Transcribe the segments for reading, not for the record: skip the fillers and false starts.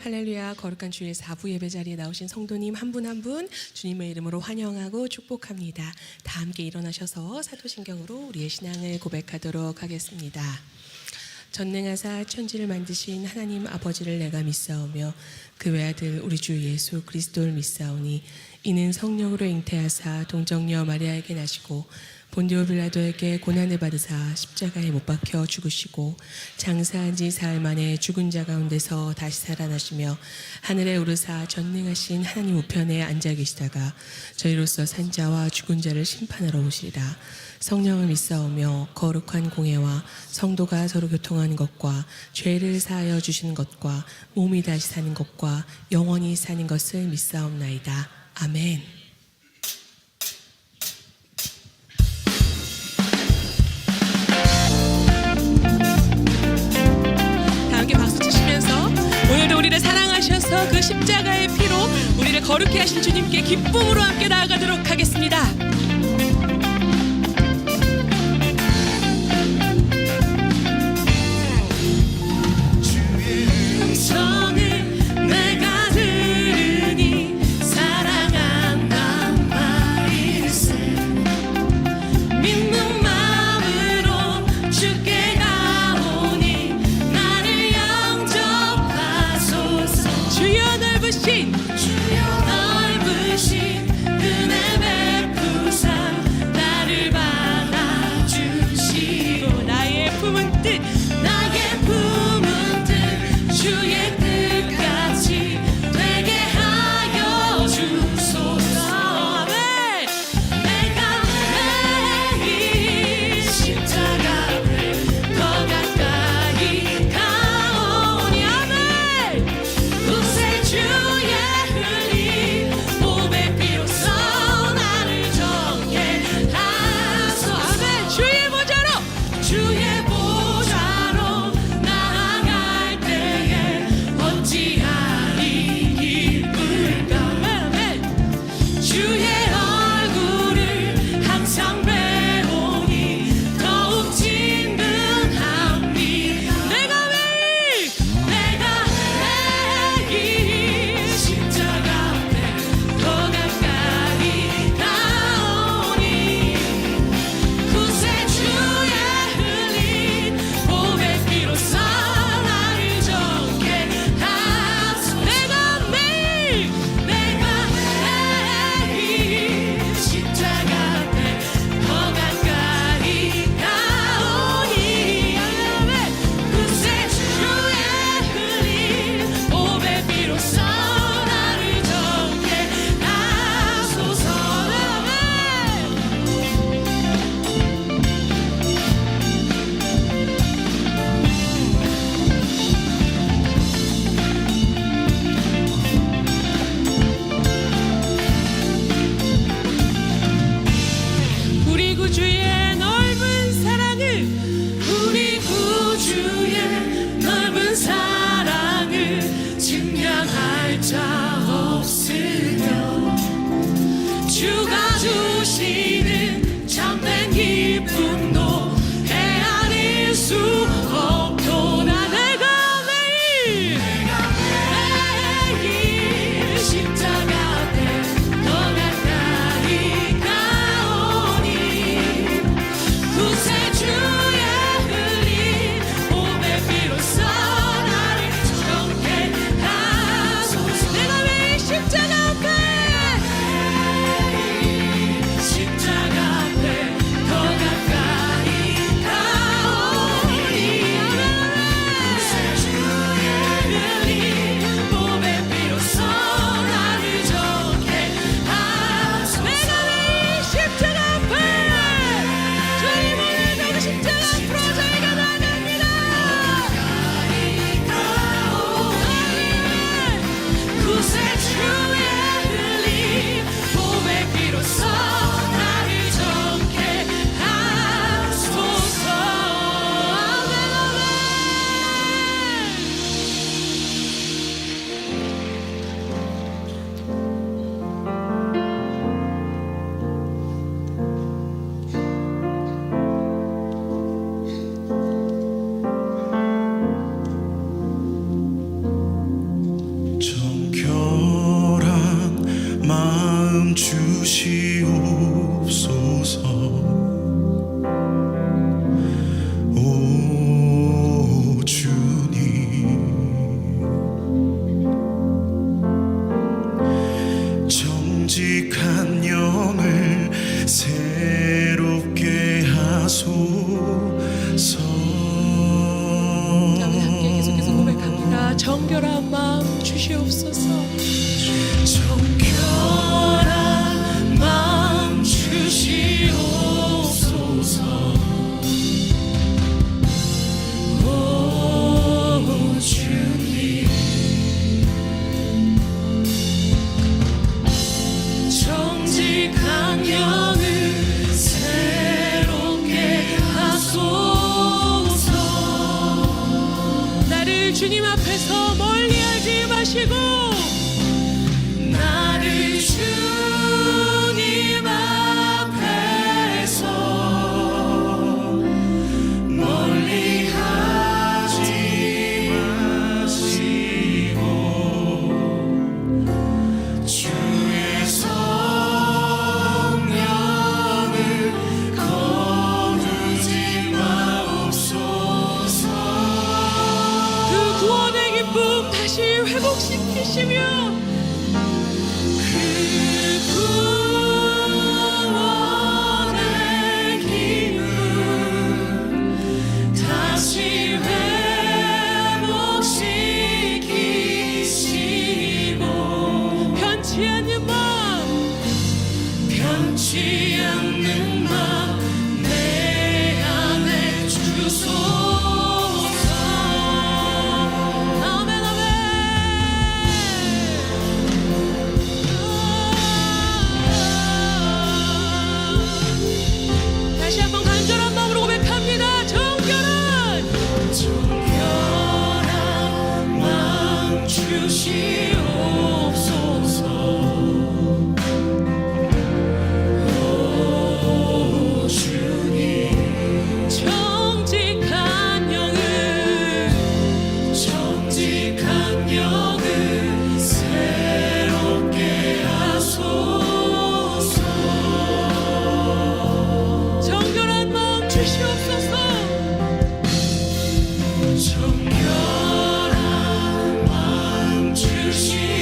할렐루야. 거룩한 주일 4부 예배 자리에 나오신 성도님 한 분 한 분 주님의 이름으로 환영하고 축복합니다. 다 함께 일어나셔서 사도신경으로 우리의 신앙을 고백하도록 하겠습니다. 전능하사 천지를 만드신 하나님 아버지를 내가 믿사오며 그 외아들 우리 주 예수 그리스도를 믿사오니 이는 성령으로 잉태하사 동정녀 마리아에게 나시고 본디오 빌라도에게 고난을 받으사 십자가에 못 박혀 죽으시고 장사한 지 사흘 만에 죽은 자 가운데서 다시 살아나시며 하늘에 오르사 전능하신 하나님 우편에 앉아 계시다가 저희로서 산 자와 죽은 자를 심판하러 오시리라. 성령을 믿사오며 거룩한 공회와 성도가 서로 교통하는 것과 죄를 사하여 주시는 것과 몸이 다시 사는 것과 영원히 사는 것을 믿사옵나이다. 아멘. 오늘도 우리를 사랑하셔서 그 십자가의 피로 우리를 거룩히 하신 주님께 기쁨으로 함께 나아가도록 하겠습니다. 주의 음성을 내가 들으니 사랑한단 말일세. 믿는 마음으로 주께 가오니 나를 영접하소서. 주여 넓으신 은혜 베푸사 나를 받아주시고 나의 품은 뜻 주의 뜻같이 되게 하여 주소서. 아멘. 내가 매일 십자가 앞에 더 가까이 가오니 아멘. 구세주의 흘린 몸의 피로써 나를 정케 하소서. 아멘. 주의 보좌로 나아갈 때에 어찌하리 기쁠까. 아멘. 주의 얼굴을 항상 배우니 더욱 진등합니다. 내가 매일 십자가 앞에 더 가까이 가오니 구세주의 흘린 몸의 피로써 나를 정케 하소서. 내가 매일 십자가 앞에 더 가까이 가오니 구세주의 흘린 몸의 피로써 나를 정케 하소서. 우리 구주의 넓은 사랑을 증명할 자 없으며 주가 주시는 참된 기쁨도 헤아릴 수 없도다. 내가 매일 십자가 앞에 더 가까이 가오니 구세주의 흘린 몸의 피로써 나를 정케 하소서. 내가 주시옵소서. 오 주님, 정직한 영을 새롭게 하소서. 자, 우리 함께 계속해서 고백합니다. 정결한 마음 주시옵소서. 정결한 마음 주시옵소서. 오 주님, 정직한 영을 새롭게 하소서. 나를 주님 앞에서 멀리하지 마시고 나를 주님 앞에서 멀리하지 마시고 주의 성령을 거두지 마옵소서. 그 구원의 기쁨 다시 회복시키시며 그 구원의 기쁨 다시 회복시키시고 변치 않는 마음 변치 않는 마음 내 안에 주소서. 아멘 아멘. 다시 한번 간절한 마음으로 고백합니다. 정결한 마음 주시옵소서. 오 주님, 정직한 영을 새롭게 하소서. 정결한 마음 주시옵소서. 정결한 마음 주시옵소서.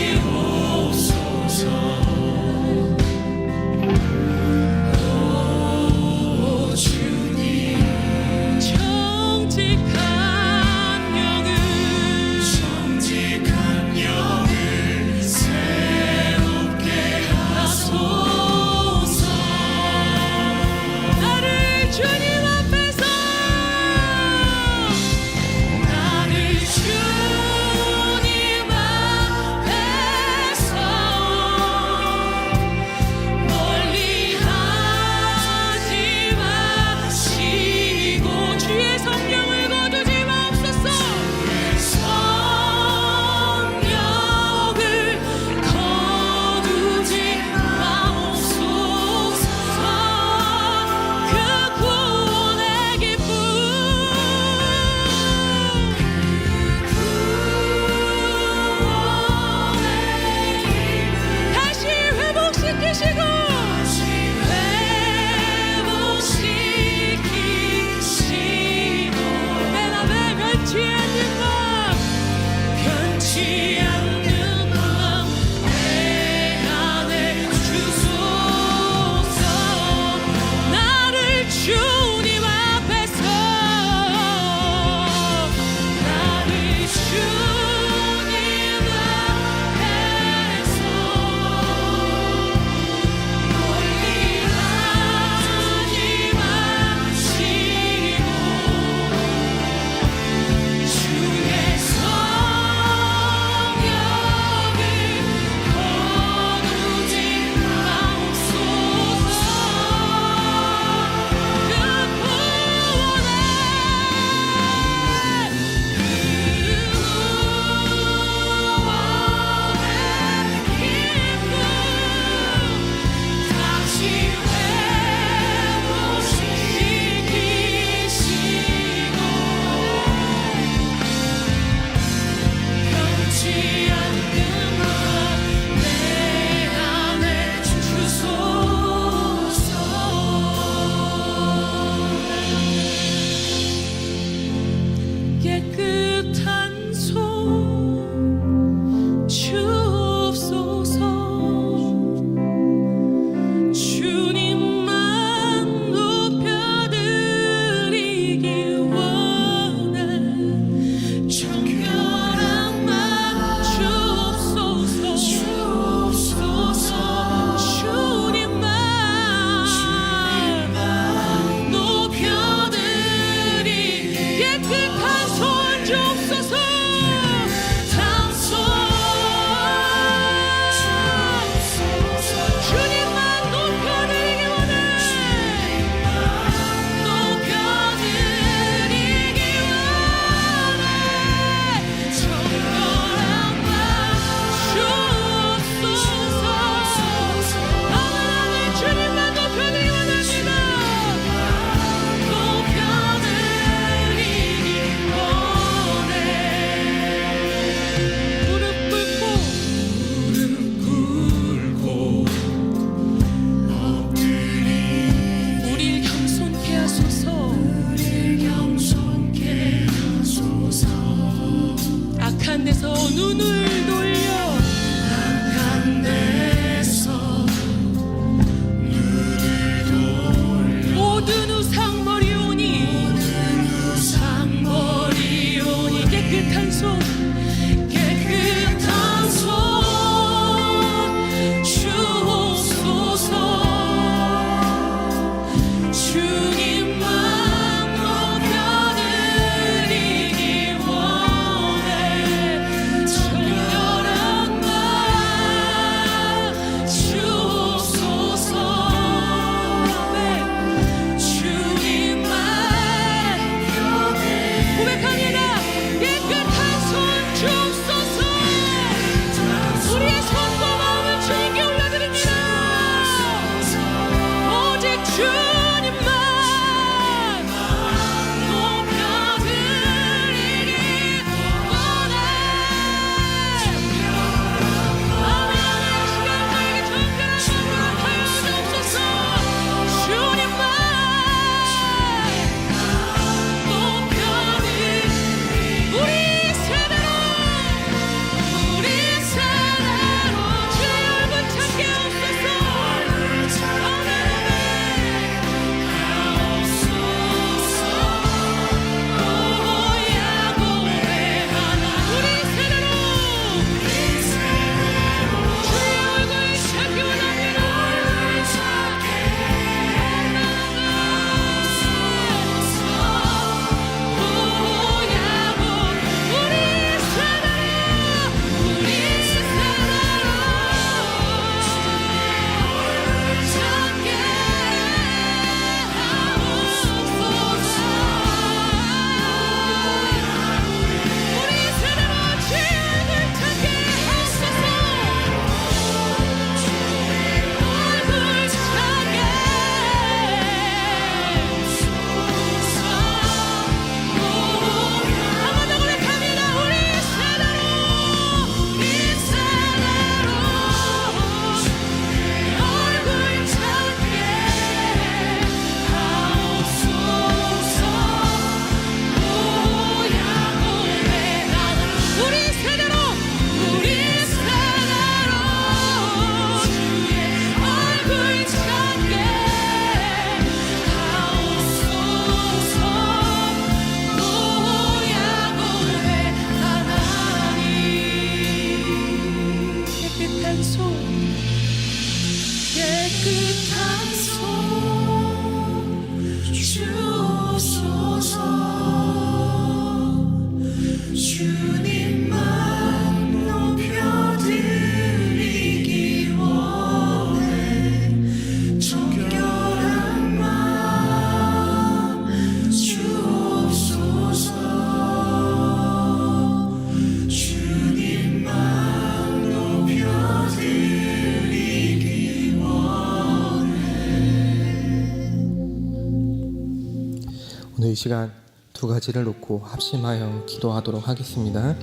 이 시간 두 가지를 놓고 합심하여 기도하도록 하겠습니다.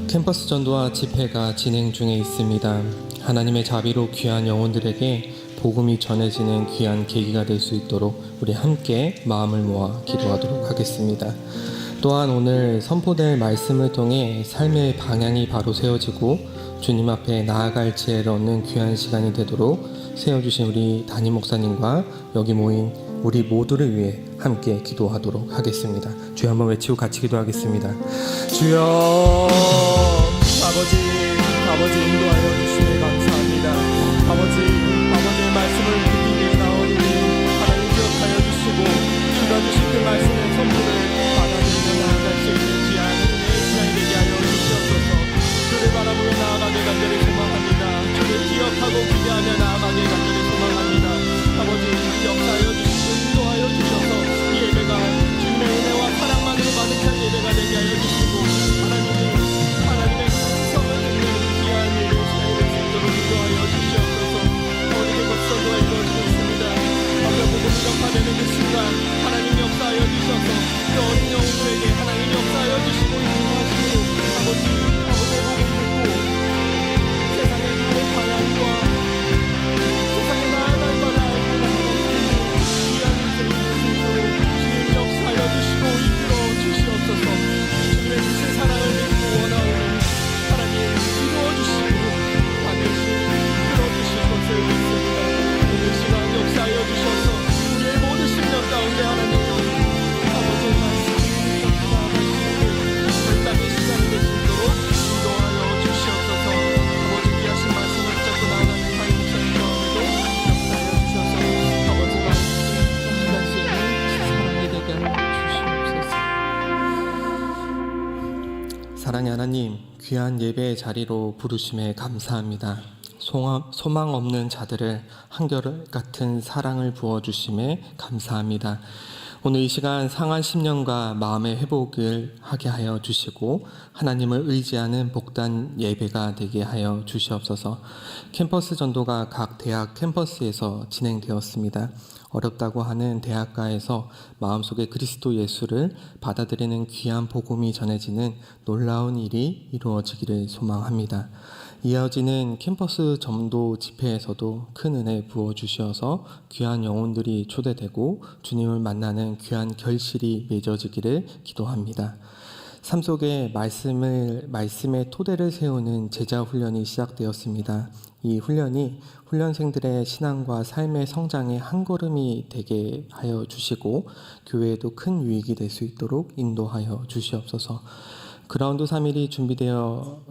캠퍼스 전도와 집회가 진행 중에 있습니다. 하나님의 자비로 귀한 영혼들에게 복음이 전해지는 귀한 계기가 될 수 있도록 우리 함께 마음을 모아 기도하도록 하겠습니다. 또한 오늘 선포될 말씀을 통해 삶의 방향이 바로 세워지고 주님 앞에 나아갈 지혜를 얻는 귀한 시간이 되도록 세워주신 우리 담임 목사님과 여기 모인 우리 모두를 위해 함께 기도하도록 하겠습니다. 주여 한번 외치고 같이 기도하겠습니다. 주여 아버지 인도하여 주시니 감사합니다. 아버지의 말씀을 듣기 위해 나오니 하나님 기억하여 주시고 주가 주신 그 말씀의 선물을 받아들이며 나아갈 수 있는 귀한 은혜의 시간이 되게 하여 주시옵소서. 주를 바라보며 나아가게 간절히 소망합니다. 주를 기억하고 기대하며 나아가게 간절히 소망합니다. 아버지 역사하여 주시고 인도하여 주셔서 이 예배가 주님의 은혜와 사랑만으로 가득한 예배가 되게 하여 주시고 하나님의 성을 듣는 귀한 예배 시간이 될 수 있도록 인도하여 주시옵소서. 어디에 법서가 이루어지고 있습니다. 아버지 복음이 전파되는 그 순간 하나님 역사하여 주셔서 그 어린 영혼들에게 하나님 역사하여 주시고 인도하시고 아버지의 복음 듣고 세상의 나의 방향과 세상의 나아갈 바를 알고 나아갈 수 있는 귀한 인생이 될 수 있도록 주님 역사하여 주시고 이끌어 주시옵소서. 주님의 크신 사랑을 믿고 원하오니 하나님 이루어 주시고 반드시 이끌어 주실 것을 믿습니다. 오늘 시간 역사하여 주셔서 우리의 모든 심령 가운데 하나님 아버지의 말씀을 나아갈 수 있는 결단의 시간이 될 수 있도록 인도하여 주시옵소서. 아버지 귀하신 말씀을 붙잡고 나아가는 하임 목사님 가운데도 역사하여 주셔서 아버지 말씀 할 수 있는 사랑이 되게 하여 주시옵소서. 사랑의 하나님, 귀한 예배의 자리로 부르심에 감사합니다. 소망 없는 자들을 한결같은 사랑을 부어주심에 감사합니다. 오늘 이 시간 상한 심령과 마음의 회복을 하게 하여 주시고 하나님을 의지하는 복단 예배가 되게 하여 주시옵소서. 캠퍼스 전도가 각 대학 캠퍼스에서 진행되었습니다. 어렵다고 하는 대학가에서 마음속에 그리스도 예수를 받아들이는 귀한 복음이 전해지는 놀라운 일이 이루어지기를 소망합니다. 이어지는 캠퍼스 전도 집회에서도 큰 은혜 부어주셔서 귀한 영혼들이 초대되고 주님을 만나는 귀한 결실이 맺어지기를 기도합니다. 삶 속에 말씀의 토대를 세우는 제자 훈련이 시작되었습니다. 이 훈련이 훈련생들의 신앙과 삶의 성장의 한 걸음이 되게 하여 주시고 교회에도 큰 유익이 될 수 있도록 인도하여 주시옵소서. 그라운드 3일이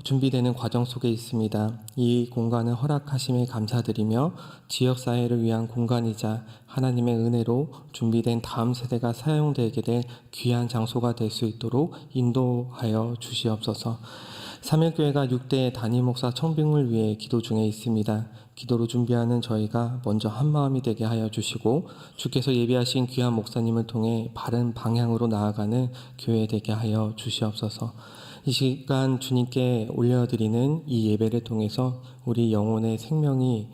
준비되는 과정 속에 있습니다. 이 공간을 허락하심에 감사드리며 지역사회를 위한 공간이자 하나님의 은혜로 준비된 다음 세대가 사용되게 될 귀한 장소가 될 수 있도록 인도하여 주시옵소서. 3일교회가 6대 담임 목사 청빙을 위해 기도 중에 있습니다. 기도로 준비하는 저희가 먼저 한마음이 되게 하여 주시고 주께서 예비하신 귀한 목사님을 통해 바른 방향으로 나아가는 교회 되게 하여 주시옵소서. 이 시간 주님께 올려드리는 이 예배를 통해서 우리 영혼의 생명이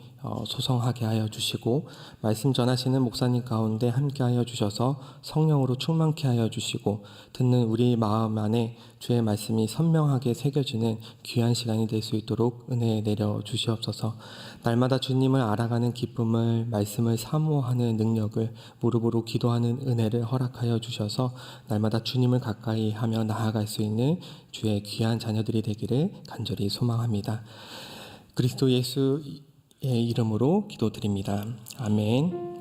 소성하게 하여 주시고 말씀 전하시는 목사님 가운데 함께 하여 주셔서 성령으로 충만케 하여 주시고 듣는 우리 마음 안에 주의 말씀이 선명하게 새겨지는 귀한 시간이 될 수 있도록 은혜 내려 주시옵소서. 날마다 주님을 알아가는 기쁨을 말씀을 사모하는 능력을 무릎으로 기도하는 은혜를 허락하여 주셔서 날마다 주님을 가까이 하며 나아갈 수 있는 주의 귀한 자녀들이 되기를 간절히 소망합니다. 그리스도 예수의 이름으로 기도드립니다. 아멘.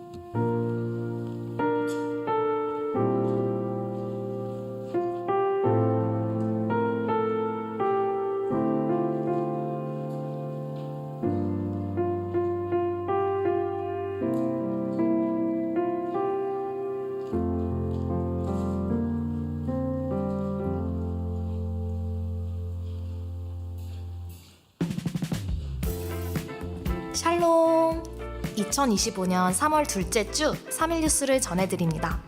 샬롬! 2025년 3월 둘째 주 3일 뉴스를 전해드립니다.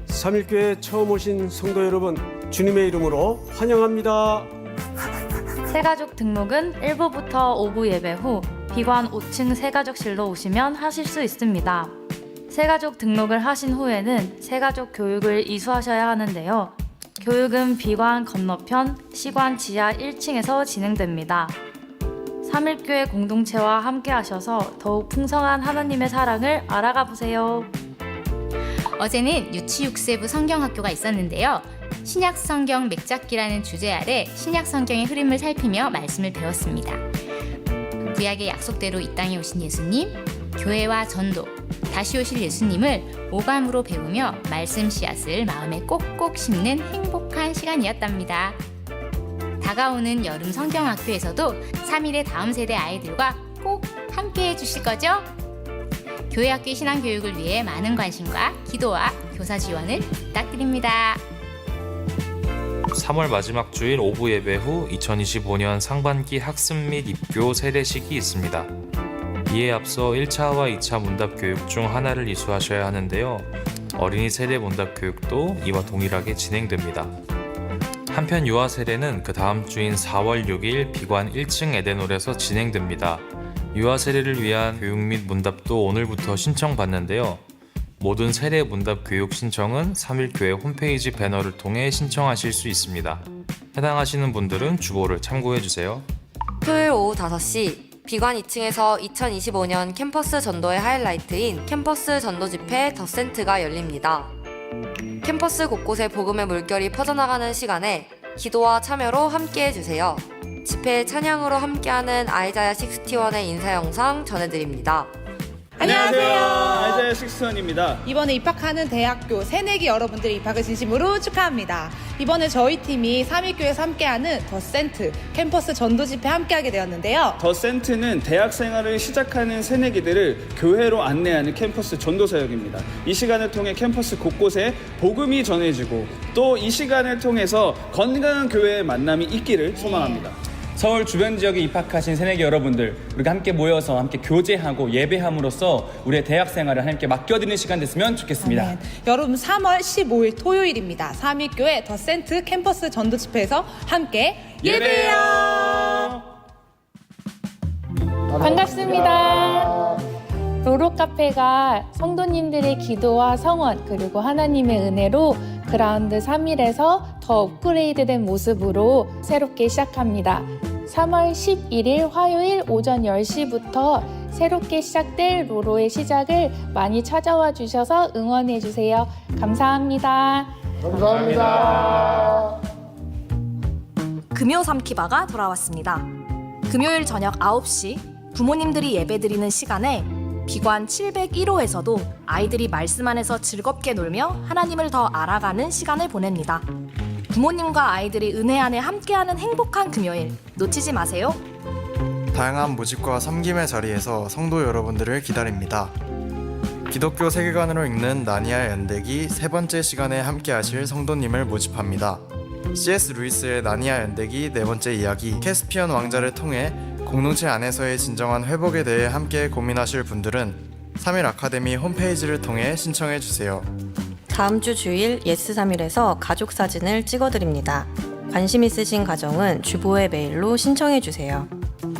3일교회 처음 오신 성도 여러분, 주님의 이름으로 환영합니다. 새가족 등록은 1부부터 5부 예배 후 비관 5층 새가족실로 오시면 하실 수 있습니다. 새가족 등록을 하신 후에는 새가족 교육을 이수하셔야 하는데요. 교육은 비관 건너편 시관 지하 1층에서 진행됩니다. 3일교회 공동체와 함께 하셔서 더욱 풍성한 하나님의 사랑을 알아가 보세요. 어제는 유치6세부 성경학교가 있었는데요. 신약 성경 맥잡기라는 주제 아래 신약 성경의 흐름을 살피며 말씀을 배웠습니다. 구약의 약속대로 이 땅에 오신 예수님, 교회와 전도, 다시 오실 예수님을 오감으로 배우며 말씀 씨앗을 마음에 꼭꼭 심는 행복한 시간이었답니다. 다가오는 여름 성경학교에서도 3일의 다음 세대 아이들과 꼭 함께 해주실 거죠? 교회학교 신앙교육을 위해 많은 관심과 기도와 교사 지원을 부탁드립니다. 3월 마지막 주일 오후 예배 후 2025년 상반기 학습 및 입교 세대식이 있습니다. 이에 앞서 1차와 2차 문답 교육 중 하나를 이수하셔야 하는데요. 어린이 세대 문답 교육도 이와 동일하게 진행됩니다. 한편 유아 세대는 그 다음 주인 4월 6일 비관 1층 에덴홀에서 진행됩니다. 유아 세대를 위한 교육 및 문답도 오늘부터 신청받는데요. 모든 세대 문답 교육 신청은 3일교회 홈페이지 배너를 통해 신청하실 수 있습니다. 해당하시는 분들은 주보를 참고해주세요. 토요일 오후 5시 비관 2층에서 2025년 캠퍼스 전도의 하이라이트인 캠퍼스 전도 집회 더 센트가 열립니다. 캠퍼스 곳곳에 복음의 물결이 퍼져나가는 시간에 기도와 참여로 함께해주세요. 집회 찬양으로 함께하는 아이자야 61의 인사 영상 전해드립니다. 안녕하세요. 아이자야 61입니다. 이번에 입학하는 대학교 새내기 여러분들의 입학을 진심으로 축하합니다. 이번에 저희 팀이 3일교회에서 함께하는 더 센트 캠퍼스 전도 집회 함께하게 되었는데요. 더 센트는 대학 생활을 시작하는 새내기들을 교회로 안내하는 캠퍼스 전도 사역입니다. 이 시간을 통해 캠퍼스 곳곳에 복음이 전해지고 또 이 시간을 통해서 건강한 교회의 만남이 있기를 소망합니다. 서울 주변 지역에 입학하신 새내기 여러분들, 우리가 함께 모여서 함께 교제하고 예배함으로써 우리의 대학 생활을 함께 맡겨드리는 시간 됐으면 좋겠습니다. 아멘. 여러분 3월 15일 토요일입니다. 3일교회 더 센트 캠퍼스 전도 집회에서 함께 예배해요. 반갑습니다. 로로카페가 성도님들의 기도와 성원 그리고 하나님의 은혜로 그라운드 3일에서 더 업그레이드된 모습으로 새롭게 시작합니다. 3월 11일 화요일 오전 10시부터 새롭게 시작될 로로의 시작을 많이 찾아와 주셔서 응원해 주세요. 감사합니다. 감사합니다. 금요 삼키바가 돌아왔습니다. 금요일 저녁 9시 부모님들이 예배드리는 시간에 비관 701호에서도 아이들이 말씀 안에서 즐겁게 놀며 하나님을 더 알아가는 시간을 보냅니다. 부모님과 아이들이 은혜 안에 함께하는 행복한 금요일 놓치지 마세요. 다양한 모집과 섬김의 자리에서 성도 여러분들을 기다립니다. 기독교 세계관으로 읽는 나니아 연대기 세 번째 시간에 함께하실 성도님을 모집합니다. C.S. 루이스의 나니아 연대기 네 번째 이야기 캐스피언 왕자를 통해 공동체 안에서의 진정한 회복에 대해 함께 고민하실 분들은 3일 아카데미 홈페이지를 통해 신청해 주세요. 다음 주 주일 예스3일에서 가족 사진을 찍어드립니다. 관심 있으신 가정은 주보의 메일로 신청해 주세요.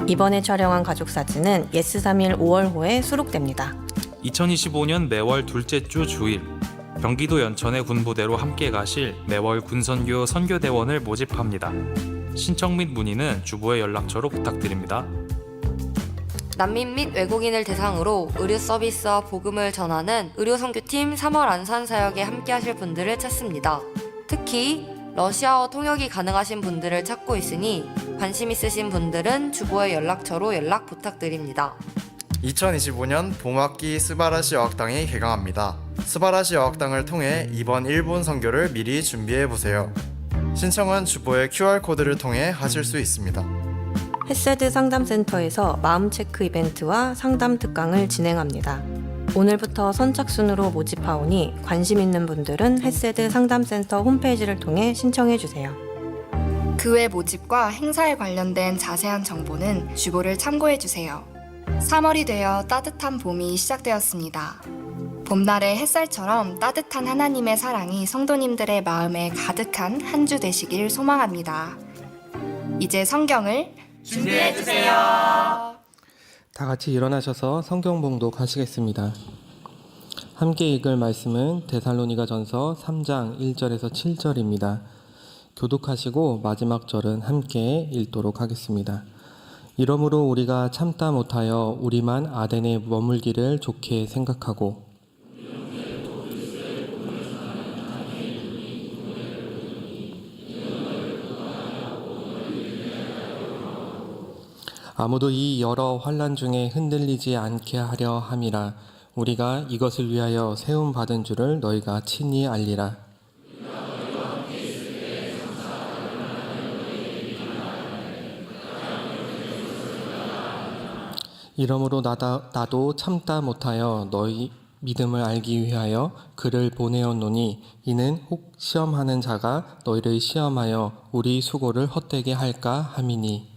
이번에 촬영한 가족 사진은 예스3일 5월호에 수록됩니다. 2025년 매월 둘째 주 주일 경기도 연천의 군부대로 함께 가실 매월 군선교 선교대원을 모집합니다. 신청 및 문의는 주보의 연락처로 부탁드립니다. 난민 및 외국인을 대상으로 의료 서비스와 복음을 전하는 의료선교팀 3월 안산 사역에 함께하실 분들을 찾습니다. 특히 러시아어 통역이 가능하신 분들을 찾고 있으니 관심 있으신 분들은 주보의 연락처로 연락 부탁드립니다. 2025년 봄학기 스바라시 어학당이 개강합니다. 스바라시 어학당을 통해 이번 일본 선교를 미리 준비해보세요. 신청은 주보의 QR코드를 통해 하실 수 있습니다. 헤세드 상담센터에서 마음 체크 이벤트와 상담 특강을 진행합니다. 오늘부터 선착순으로 모집하오니 관심 있는 분들은 헤세드 상담센터 홈페이지를 통해 신청해 주세요. 교회 모집과 행사에 관련된 자세한 정보는 주보를 참고해 주세요. 3월이 되어 따뜻한 봄이 시작되었습니다. 봄날의 햇살처럼 따뜻한 하나님의 사랑이 성도님들의 마음에 가득한 한 주 되시길 소망합니다. 이제 성경을 준비해주세요. 다 같이 일어나셔서 성경 봉독하시겠습니다. 함께 읽을 말씀은 데살로니가전서 3장 1절에서 7절입니다. 교독하시고 마지막 절은 함께 읽도록 하겠습니다. 이러므로 우리가 참다 못하여 우리만 아덴에 머물기를 좋게 생각하고 아무도 이 여러 환난 중에 흔들리지 않게 하려 함이라. 우리가 이것을 위하여 세움 받은 줄을 너희가 친히 알리라. 이러므로 나도 참다 못하여 너희 믿음을 알기 위하여 그를 보내었노니 이는 혹 시험하는 자가 너희를 시험하여 우리 수고를 헛되게 할까 함이니.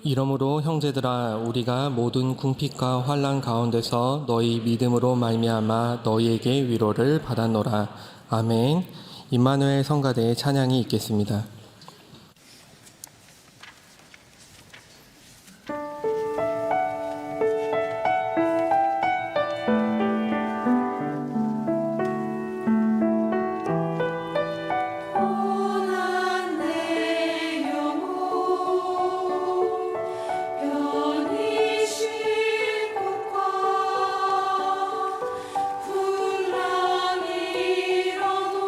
이러므로 형제들아 우리가 모든 궁핍과 환난 가운데서 너희 믿음으로 말미암아 너희에게 위로를 받았노라. 아멘. 임마누엘 성가대의 찬양이 있겠습니다. 분량이로도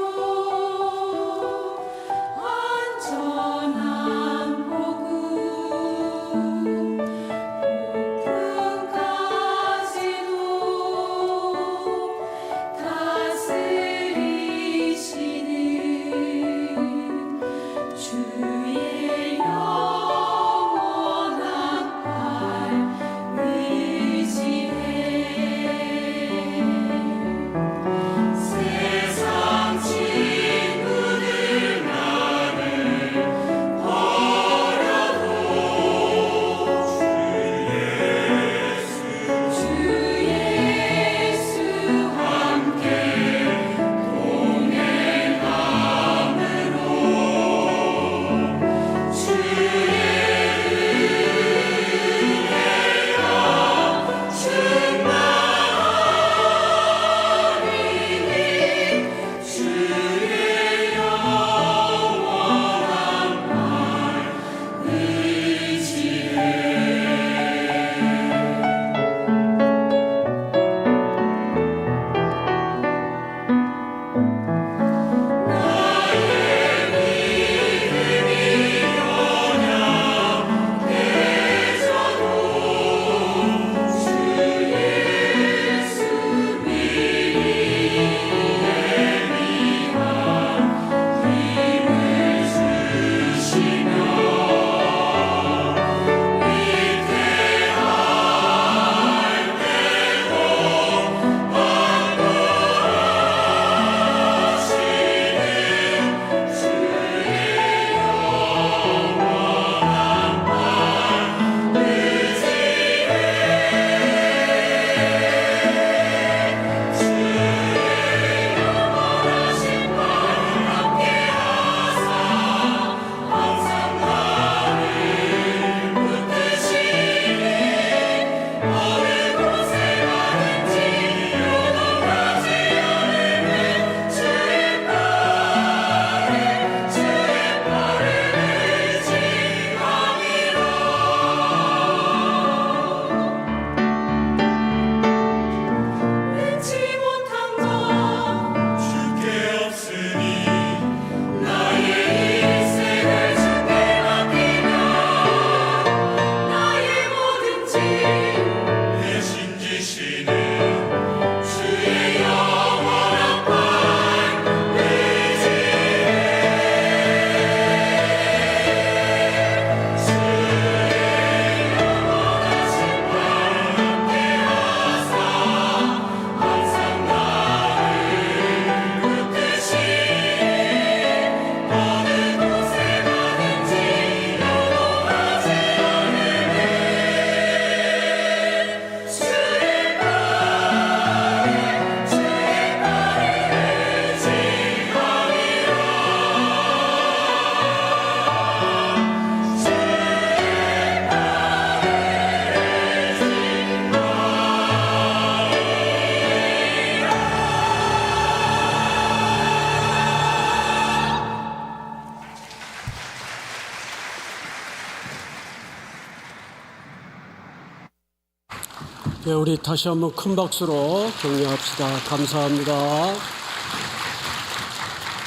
네, 우리 다시 한번 큰 박수로 격려합시다. 감사합니다.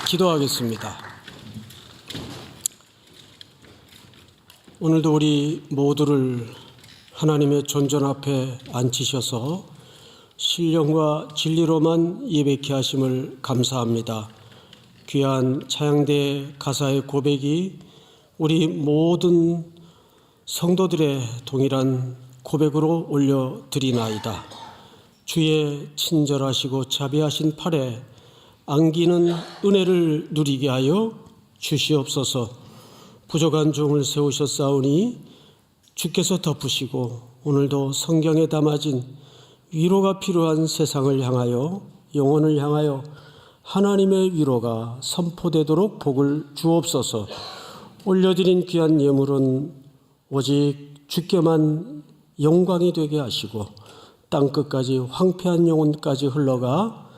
기도하겠습니다. 오늘도 우리 모두를 하나님의 존전 앞에 앉히셔서 신령과 진리로만 예배케 하심을 감사합니다. 귀한 차양대 가사의 고백이 우리 모든 성도들의 동일한 고백으로 올려드리나이다. 주의 친절하시고 자비하신 팔에 안기는 은혜를 누리게 하여 주시옵소서. 부족한 종을 세우셨사오니 주께서 덮으시고 오늘도 성경에 담아진 위로가 필요한 세상을 향하여 영혼을 향하여 하나님의 위로가 선포되도록 복을 주옵소서. 올려드린 귀한 예물은 오직 주께만 영광이 되게 하시고 땅끝까지 황폐한 영혼까지 흘러가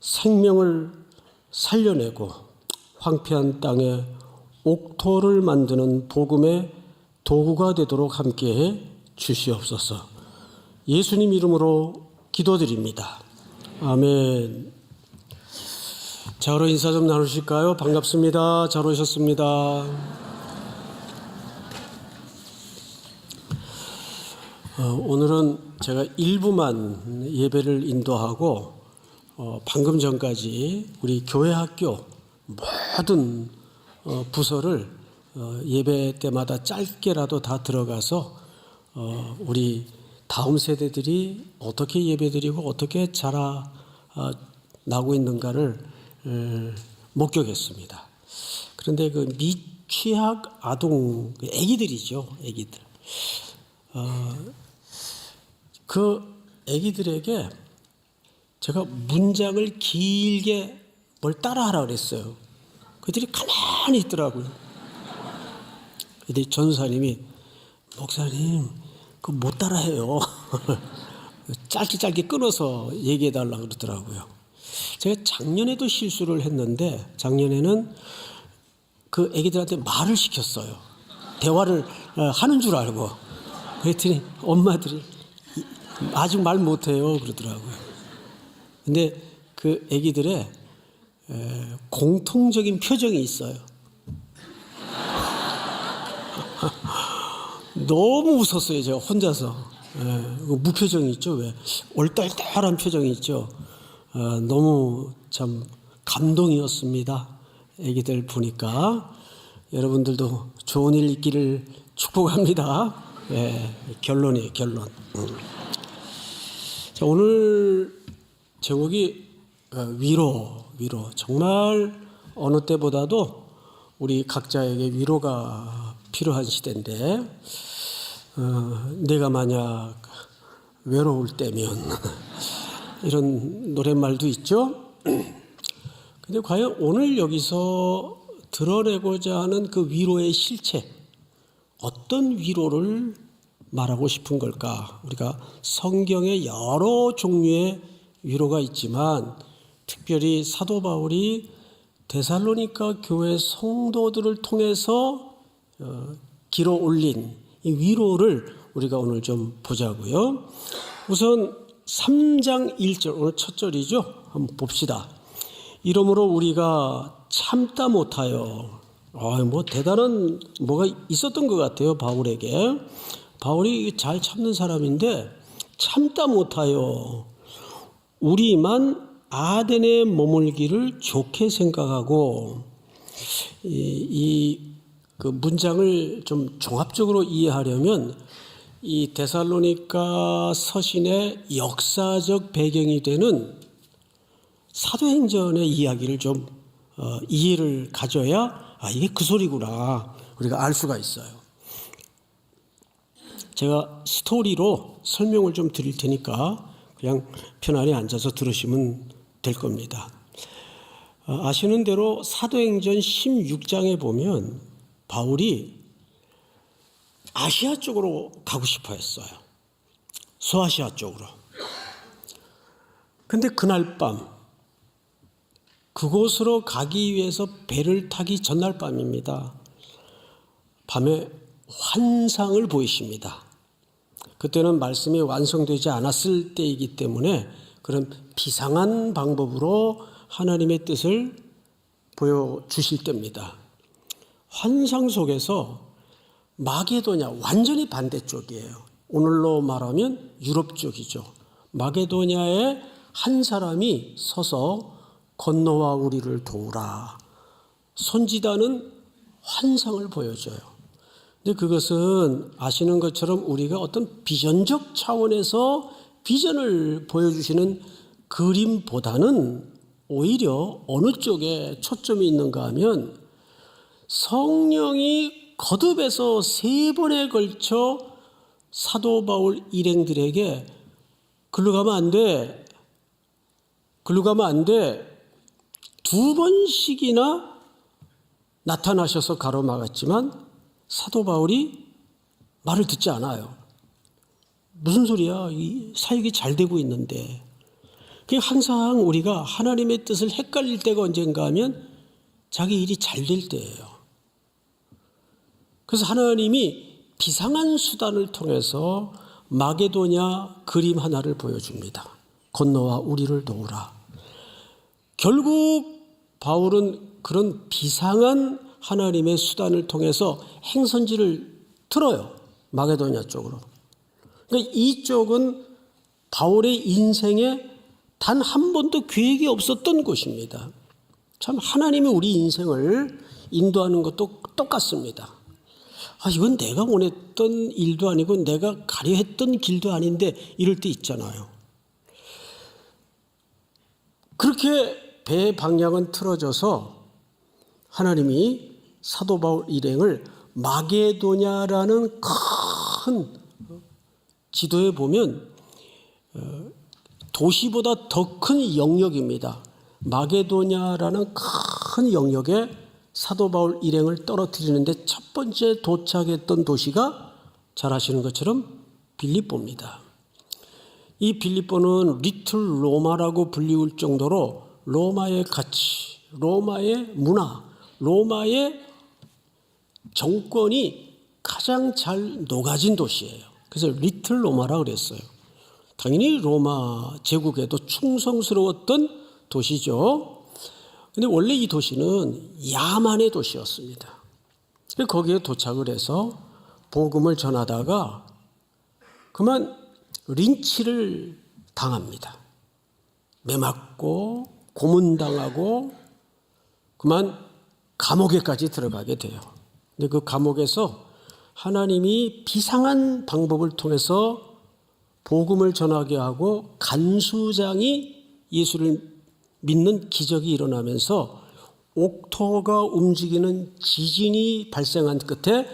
생명을 살려내고 황폐한 땅에 옥토를 만드는 복음의 도구가 되도록 함께해 주시옵소서. 예수님 이름으로 기도드립니다. 아멘. 자로 인사 좀 나누실까요? 반갑습니다. 잘 오셨습니다. 오늘은 제가 일부만 예배를 인도하고 방금 전까지 우리 교회 학교 모든 부서를 예배 때마다 짧게라도 다 들어가서 우리 다음 세대들이 어떻게 예배드리고 어떻게 자라나고 있는가를 목격했습니다. 그런데 그 미취학 아동 애기들이죠, 애기들. 그 애기들에게 제가 문장을 길게 뭘 따라하라 그랬어요. 그들이 가만히 있더라고요. 근데 전사님이 목사님 그거 못 따라해요. 짧게 끊어서 얘기해달라고 그러더라고요. 제가 작년에도 실수를 했는데 작년에는 그 애기들한테 말을 시켰어요. 대화를 하는 줄 알고. 그랬더니 엄마들이 아직 말 못해요 그러더라고요. 근데 그 애기들의 공통적인 표정이 있어요. 너무 웃었어요. 제가 혼자서. 무표정이 있죠. 왜 얼떨떨한 표정이 있죠. 너무 참 감동이었습니다. 애기들 보니까. 여러분들도 좋은 일 있기를 축복합니다. 결론이에요, 결론. 자, 오늘 제목이 위로. 정말 어느 때보다도 우리 각자에게 위로가 필요한 시대인데, 내가 만약 외로울 때면 이런 노랫말도 있죠. 근데 과연 오늘 여기서 드러내고자 하는 그 위로의 실체, 어떤 위로를 말하고 싶은 걸까? 우리가 성경에 여러 종류의 위로가 있지만 특별히 사도 바울이 데살로니가 교회 성도들을 통해서 길어 올린 이 위로를 우리가 오늘 좀 보자고요. 우선 3장 1절, 오늘 첫 절이죠. 한번 봅시다. 이러므로 우리가 참다 못하여, 뭐 대단한 뭐가 있었던 것 같아요, 바울에게. 바울이 잘 참는 사람인데 참다 못하여 우리만 아덴에 머물기를 좋게 생각하고, 그 문장을 좀 종합적으로 이해하려면 이 데살로니가 서신의 역사적 배경이 되는 사도행전의 이야기를 좀 이해를 가져야 이게 그 소리구나 우리가 알 수가 있어요. 제가 스토리로 설명을 좀 드릴 테니까 그냥 편안히 앉아서 들으시면 될 겁니다. 아시는 대로 사도행전 16장에 보면 바울이 아시아 쪽으로 가고 싶어 했어요. 소아시아 쪽으로. 근데 그날 밤 그곳으로 가기 위해서 배를 타기 전날 밤입니다. 밤에 환상을 보이십니다. 그때는 말씀이 완성되지 않았을 때이기 때문에 그런 비상한 방법으로 하나님의 뜻을 보여주실 때입니다. 환상 속에서 마게도냐 완전히 반대쪽이에요. 오늘로 말하면 유럽 쪽이죠. 마게도냐에 한 사람이 서서 건너와 우리를 도우라. 손지다는 환상을 보여줘요. 근데 그것은 아시는 것처럼 우리가 어떤 비전적 차원에서 비전을 보여주시는 그림보다는 오히려 어느 쪽에 초점이 있는가 하면 성령이 거듭해서 3번에 걸쳐 사도 바울 일행들에게 글로 가면 안 돼. 글로 가면 안 돼. 2번씩이나 나타나셔서 가로막았지만 사도 바울이 말을 듣지 않아요. 무슨 소리야? 이 사역이 잘 되고 있는데. 항상 우리가 하나님의 뜻을 헷갈릴 때가 언젠가 하면 자기 일이 잘 될 때예요. 그래서 하나님이 비상한 수단을 통해서 마게도냐 그림 하나를 보여줍니다. 건너와 우리를 도우라. 결국 바울은 그런 비상한 하나님의 수단을 통해서 행선지를 틀어요. 마게도냐 쪽으로. 그러니까 이쪽은 바울의 인생에 단 한 번도 계획이 없었던 곳입니다. 참 하나님이 우리 인생을 인도하는 것도 똑같습니다. 이건 내가 원했던 일도 아니고 내가 가려 했던 길도 아닌데 이럴 때 있잖아요. 그렇게 배의 방향은 틀어져서 하나님이 사도 바울 일행을 마게도냐라는 큰 지도에 보면 도시보다 더 큰 영역입니다. 마게도냐라는 큰 영역에 사도 바울 일행을 떨어뜨리는데 첫 번째 도착했던 도시가 잘 아시는 것처럼 빌립보입니다. 이 빌립보는 리틀 로마라고 불리울 정도로 로마의 가치, 로마의 문화, 로마의 정권이 가장 잘 녹아진 도시예요. 그래서 리틀 로마라고 그랬어요. 당연히 로마 제국에도 충성스러웠던 도시죠. 근데 원래 이 도시는 야만의 도시였습니다. 거기에 도착을 해서 복음을 전하다가 그만 린치를 당합니다. 매맞고 고문당하고 그만 감옥에까지 들어가게 돼요. 근데 그 감옥에서 하나님이 비상한 방법을 통해서 복음을 전하게 하고 간수장이 예수를 믿는 기적이 일어나면서 옥토가 움직이는 지진이 발생한 끝에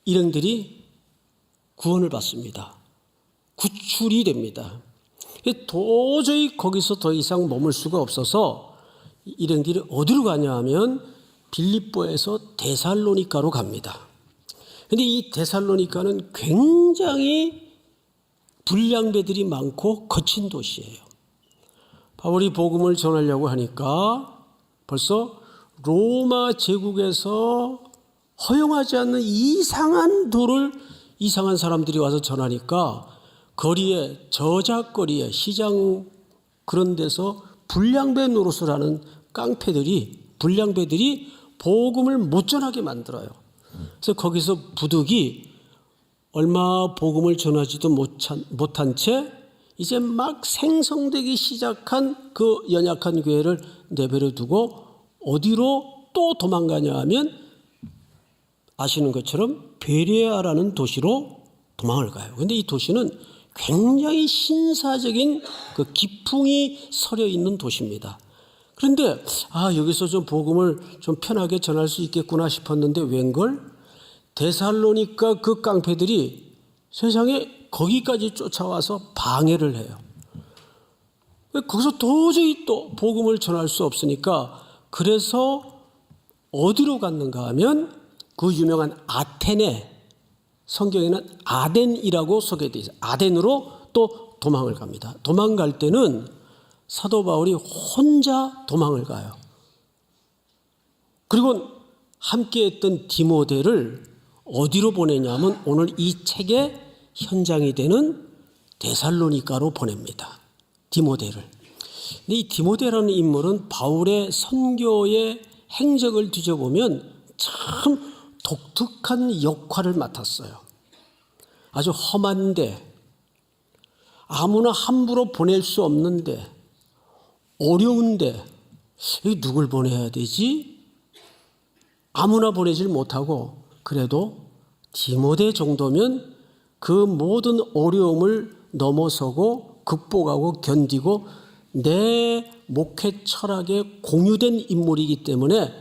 일행들이 구원을 받습니다. 구출이 됩니다. 도저히 거기서 더 이상 머물 수가 없어서 일행들이 어디로 가냐 하면 빌립보에서 데살로니가로 갑니다. 그런데 이 데살로니가는 굉장히 불량배들이 많고 거친 도시예요. 바울이 복음을 전하려고 하니까 벌써 로마 제국에서 허용하지 않는 이상한 도를 이상한 사람들이 와서 전하니까 거리에 저작거리에 시장 그런 데서 불량배 노릇을 하는 불량배들이 복음을 못 전하게 만들어요. 그래서 거기서 부득이 얼마 복음을 전하지도 못한 채 이제 막 생성되기 시작한 그 연약한 교회를 내버려 두고 어디로 또 도망가냐 하면 아시는 것처럼 베레아라는 도시로 도망을 가요. 그런데 이 도시는 굉장히 신사적인 그 기풍이 서려 있는 도시입니다. 그런데 여기서 좀 복음을 좀 편하게 전할 수 있겠구나 싶었는데 웬걸? 데살로니가 그 깡패들이 세상에 거기까지 쫓아와서 방해를 해요. 거기서 도저히 또 복음을 전할 수 없으니까 그래서 어디로 갔는가 하면 그 유명한 아테네, 성경에는 아덴이라고 소개되어 있어요. 아덴으로 또 도망을 갑니다. 도망갈 때는 사도 바울이 혼자 도망을 가요. 그리고 함께했던 디모데를 어디로 보내냐면 오늘 이 책의 현장이 되는 데살로니가로 보냅니다. 디모데를. 근데 이 디모데라는 인물은 바울의 선교의 행적을 뒤져보면 참 독특한 역할을 맡았어요. 아주 험한데, 아무나 함부로 보낼 수 없는데, 어려운데, 이 누굴 보내야 되지? 아무나 보내질 못하고, 그래도 디모데 정도면 그 모든 어려움을 넘어서고 극복하고 견디고 내 목회 철학에 공유된 인물이기 때문에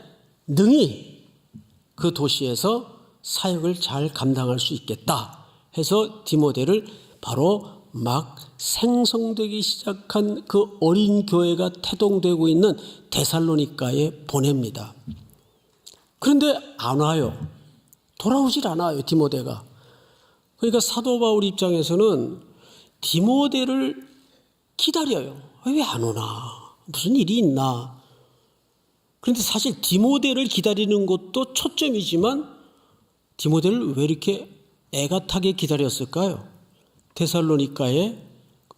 능히 그 도시에서 사역을 잘 감당할 수 있겠다 해서 디모데를 바로 막 생성되기 시작한 그 어린 교회가 태동되고 있는 데살로니가에 보냅니다. 그런데 안 와요. 돌아오질 않아요, 디모데가. 그러니까 사도 바울 입장에서는 디모데를 기다려요. 왜 안 오나? 무슨 일이 있나? 그런데 사실 디모데를 기다리는 것도 초점이지만 디모데를 왜 이렇게 애가 타게 기다렸을까요? 데살로니가의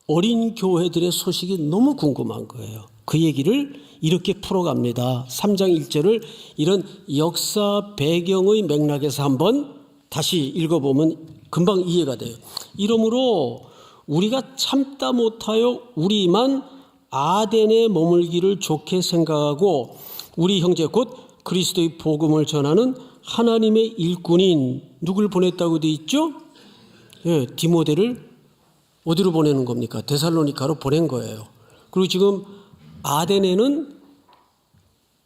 어린 교회들의 소식이 너무 궁금한 거예요. 그 얘기를 이렇게 풀어갑니다. 3장 1절을 이런 역사 배경의 맥락에서 한번 다시 읽어보면 금방 이해가 돼요. 이러므로 우리가 참다 못하여 우리만 아덴에 머물기를 좋게 생각하고 우리 형제 곧 그리스도의 복음을 전하는 하나님의 일꾼인 누굴 보냈다고 돼 있죠? 예, 디모데를 어디로 보내는 겁니까? 데살로니가로 보낸 거예요. 그리고 지금 아덴에는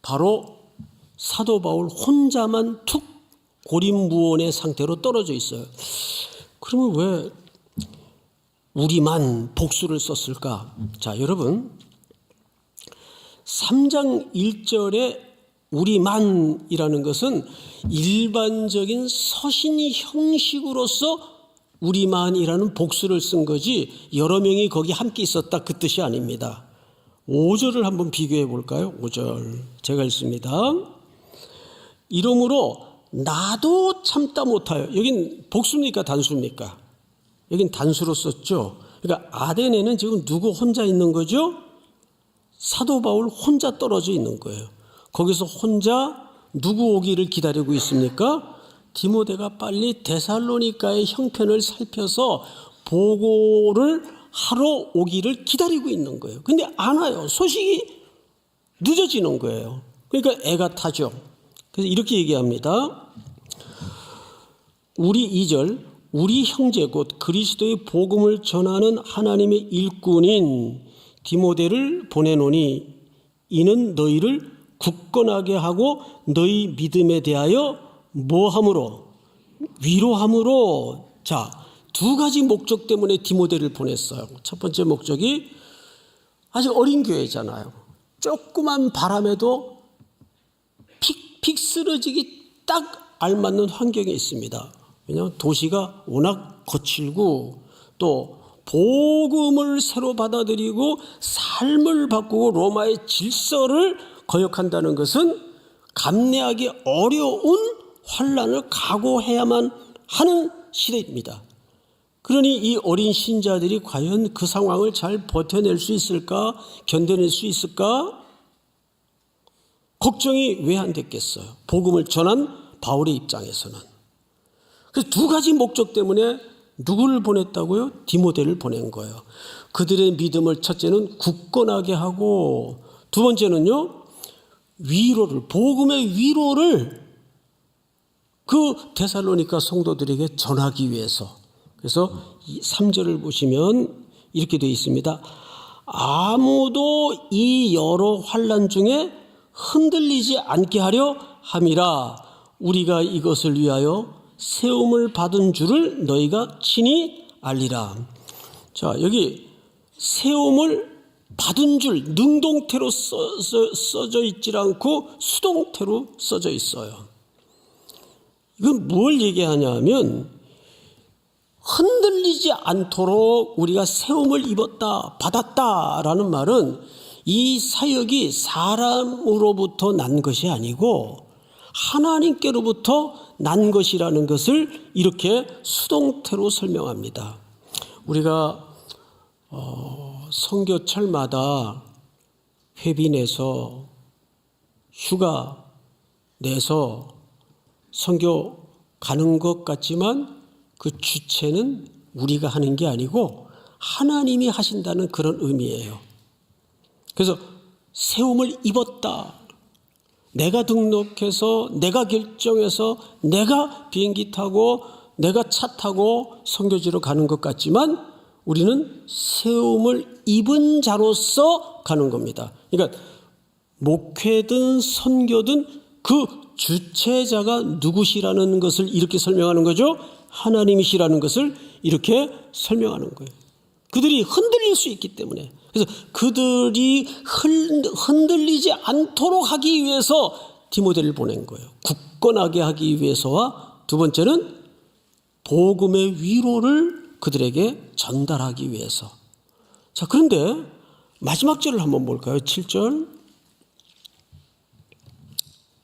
바로 사도 바울 혼자만 툭 고립무원의 상태로 떨어져 있어요. 그러면 왜 우리만 복수를 썼을까? 자, 여러분 3장 1절에 우리만이라는 것은 일반적인 서신 형식으로서 우리만이라는 복수를 쓴 거지 여러 명이 거기 함께 있었다 그 뜻이 아닙니다. 5절을 한번 비교해 볼까요? 5절 제가 읽습니다. 이러므로 나도 참다 못하여. 여긴 복수입니까 단수입니까? 여긴 단수로 썼죠. 그러니까 아덴에는 지금 누구 혼자 있는 거죠? 사도 바울 혼자 떨어져 있는 거예요. 거기서 혼자 누구 오기를 기다리고 있습니까? 디모데가 빨리 데살로니가의 형편을 살펴서 보고를 하러 오기를 기다리고 있는 거예요. 근데 안 와요. 소식이 늦어지는 거예요. 그러니까 애가 타죠. 그래서 이렇게 얘기합니다. 우리 2절 우리 형제 곧 그리스도의 복음을 전하는 하나님의 일꾼인 디모데를 보내노니 이는 너희를 굳건하게 하고 너희 믿음에 대하여 뭐함으로? 위로함으로. 자, 두 가지 목적 때문에 디모데를 보냈어요. 첫 번째 목적이 아직 어린 교회잖아요. 조그만 바람에도 픽픽 쓰러지기 딱 알맞는 환경에 있습니다. 왜냐하면 도시가 워낙 거칠고 또 복음을 새로 받아들이고 삶을 바꾸고 로마의 질서를 거역한다는 것은 감내하기 어려운 환난을 각오해야만 하는 시대입니다. 그러니 이 어린 신자들이 과연 그 상황을 잘 버텨낼 수 있을까? 견뎌낼 수 있을까? 걱정이 왜 안 됐겠어요? 복음을 전한 바울의 입장에서는. 그래서 두 가지 목적 때문에 누구를 보냈다고요? 디모데를 보낸 거예요. 그들의 믿음을 첫째는 굳건하게 하고 두 번째는요, 위로를, 복음의 위로를 그 데살로니가 성도들에게 전하기 위해서. 그래서 3절을 보시면 이렇게 되어 있습니다. 아무도 이 여러 환난 중에 흔들리지 않게 하려 함이라. 우리가 이것을 위하여 세움을 받은 줄을 너희가 친히 알리라. 자, 여기 세움을 받은 줄 능동태로 써져 있지 않고 수동태로 써져 있어요. 이건 뭘 얘기하냐면 흔들리지 않도록 우리가 세움을 입었다, 받았다라는 말은 이 사역이 사람으로부터 난 것이 아니고 하나님께로부터 난 것이라는 것을 이렇게 수동태로 설명합니다. 우리가 선교철마다 회비 내서 휴가 내서 선교 가는 것 같지만 그 주체는 우리가 하는 게 아니고 하나님이 하신다는 그런 의미예요. 그래서 세움을 입었다. 내가 등록해서 내가 결정해서 내가 비행기 타고 내가 차 타고 선교지로 가는 것 같지만 우리는 세움을 입은 자로서 가는 겁니다. 그러니까 목회든 선교든 그 주체자가 누구시라는 것을 이렇게 설명하는 거죠. 하나님이시라는 것을 이렇게 설명하는 거예요. 그들이 흔들릴 수 있기 때문에. 그래서 그들이 흔들리지 않도록 하기 위해서 디모데를 보낸 거예요. 굳건하게 하기 위해서와 두 번째는 복음의 위로를 그들에게 전달하기 위해서. 자, 그런데 마지막 절을 한번 볼까요? 7절.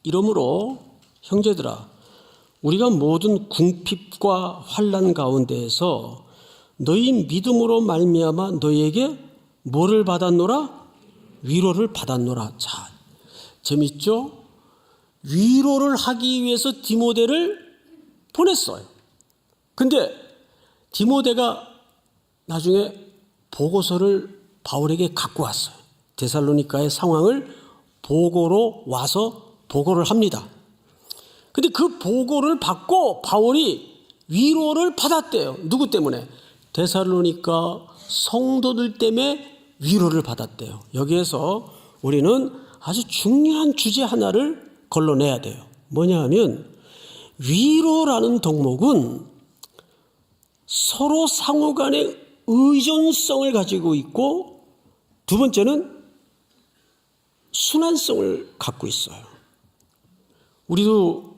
이러므로 형제들아 우리가 모든 궁핍과 환난 가운데에서 너희 믿음으로 말미암아 너희에게 뭐를 받았노라? 위로를 받았노라. 자, 재밌죠? 위로를 하기 위해서 디모데를 보냈어요. 근데 디모데가 나중에 보고서를 바울에게 갖고 왔어요. 데살로니가의 상황을 보고로 와서 보고를 합니다. 근데 그 보고를 받고 바울이 위로를 받았대요. 누구 때문에? 데살로니가 성도들 때문에 위로를 받았대요. 여기에서 우리는 아주 중요한 주제 하나를 걸러내야 돼요. 뭐냐 하면 위로라는 덕목은 서로 상호 간의 의존성을 가지고 있고 두 번째는 순환성을 갖고 있어요. 우리도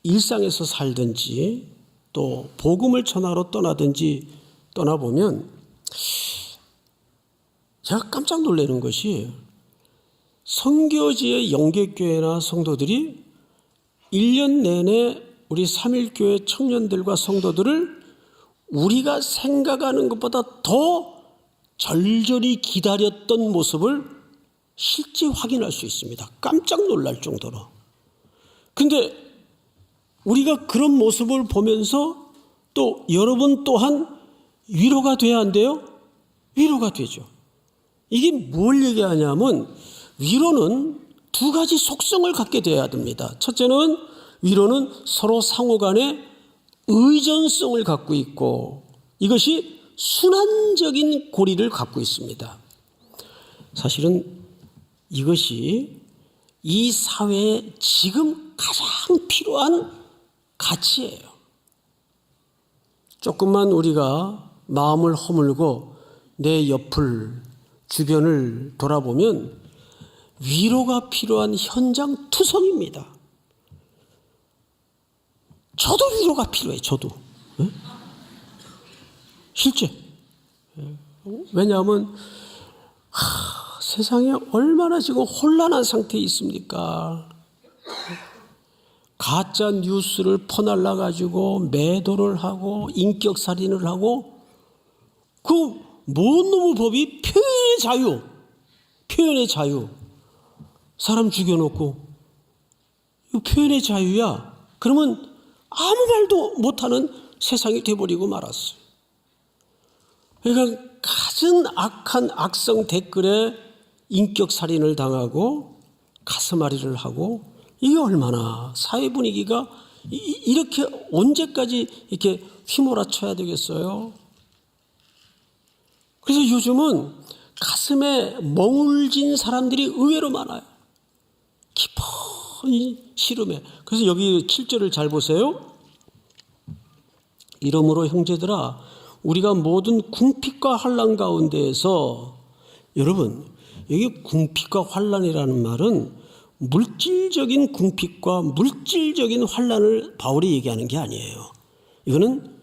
일상에서 살든지 또 복음을 전하러 떠나든지 떠나보면 제가 깜짝 놀라는 것이 선교지의 영계교회나 성도들이 1년 내내 우리 3.1교회 청년들과 성도들을 우리가 생각하는 것보다 더 절절히 기다렸던 모습을 실제 확인할 수 있습니다. 깜짝 놀랄 정도로. 근데 우리가 그런 모습을 보면서 또 여러분 또한 위로가 돼야 한대요? 위로가 되죠. 이게 뭘 얘기하냐면 위로는 두 가지 속성을 갖게 돼야 됩니다. 첫째는 위로는 서로 상호 간의 의존성을 갖고 있고 이것이 순환적인 고리를 갖고 있습니다. 사실은 이것이 이 사회에 지금 가장 필요한 가치예요. 조금만 우리가 마음을 허물고 내 옆을 주변을 돌아보면 위로가 필요한 현장 투성입니다. 저도 위로가 필요해요. 저도. 네? 실제. 왜냐하면 세상에 얼마나 지금 혼란한 상태에 있습니까? 가짜 뉴스를 퍼날라 가지고 매도를 하고 인격살인을 하고 그 뭔 놈의 법이 표현의 자유 사람 죽여놓고 이거 표현의 자유야. 그러면 아무 말도 못하는 세상이 돼버리고 말았어요. 그러니까 가진 악한 악성 댓글에 인격살인을 당하고 가슴앓이를 하고 이게 얼마나 사회 분위기가 이렇게 언제까지 이렇게 휘몰아쳐야 되겠어요? 그래서 요즘은 가슴에 멍울진 사람들이 의외로 많아요. 깊은 시름에. 그래서 여기 7절을 잘 보세요. 이러므로 형제들아 우리가 모든 궁핍과 환난 가운데에서 여러분 여기 궁핍과 환난이라는 말은 물질적인 궁핍과 물질적인 환난을 바울이 얘기하는 게 아니에요. 이거는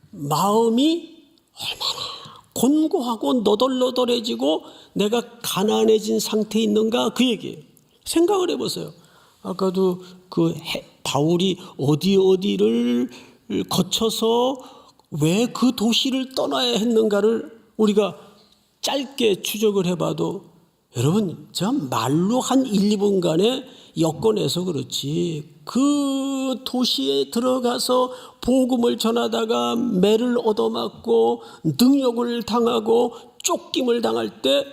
마음이 얼마나 곤고하고 너덜너덜해지고 내가 가난해진 상태에 있는가 그 얘기예요. 생각을 해보세요. 아까도 그 바울이 어디를 거쳐서 왜 그 도시를 떠나야 했는가를 우리가 짧게 추적을 해봐도 여러분 제가 말로 한 1, 2분간에 엮어내서 그렇지 그 도시에 들어가서 복음을 전하다가 매를 얻어맞고 능욕을 당하고 쫓김을 당할 때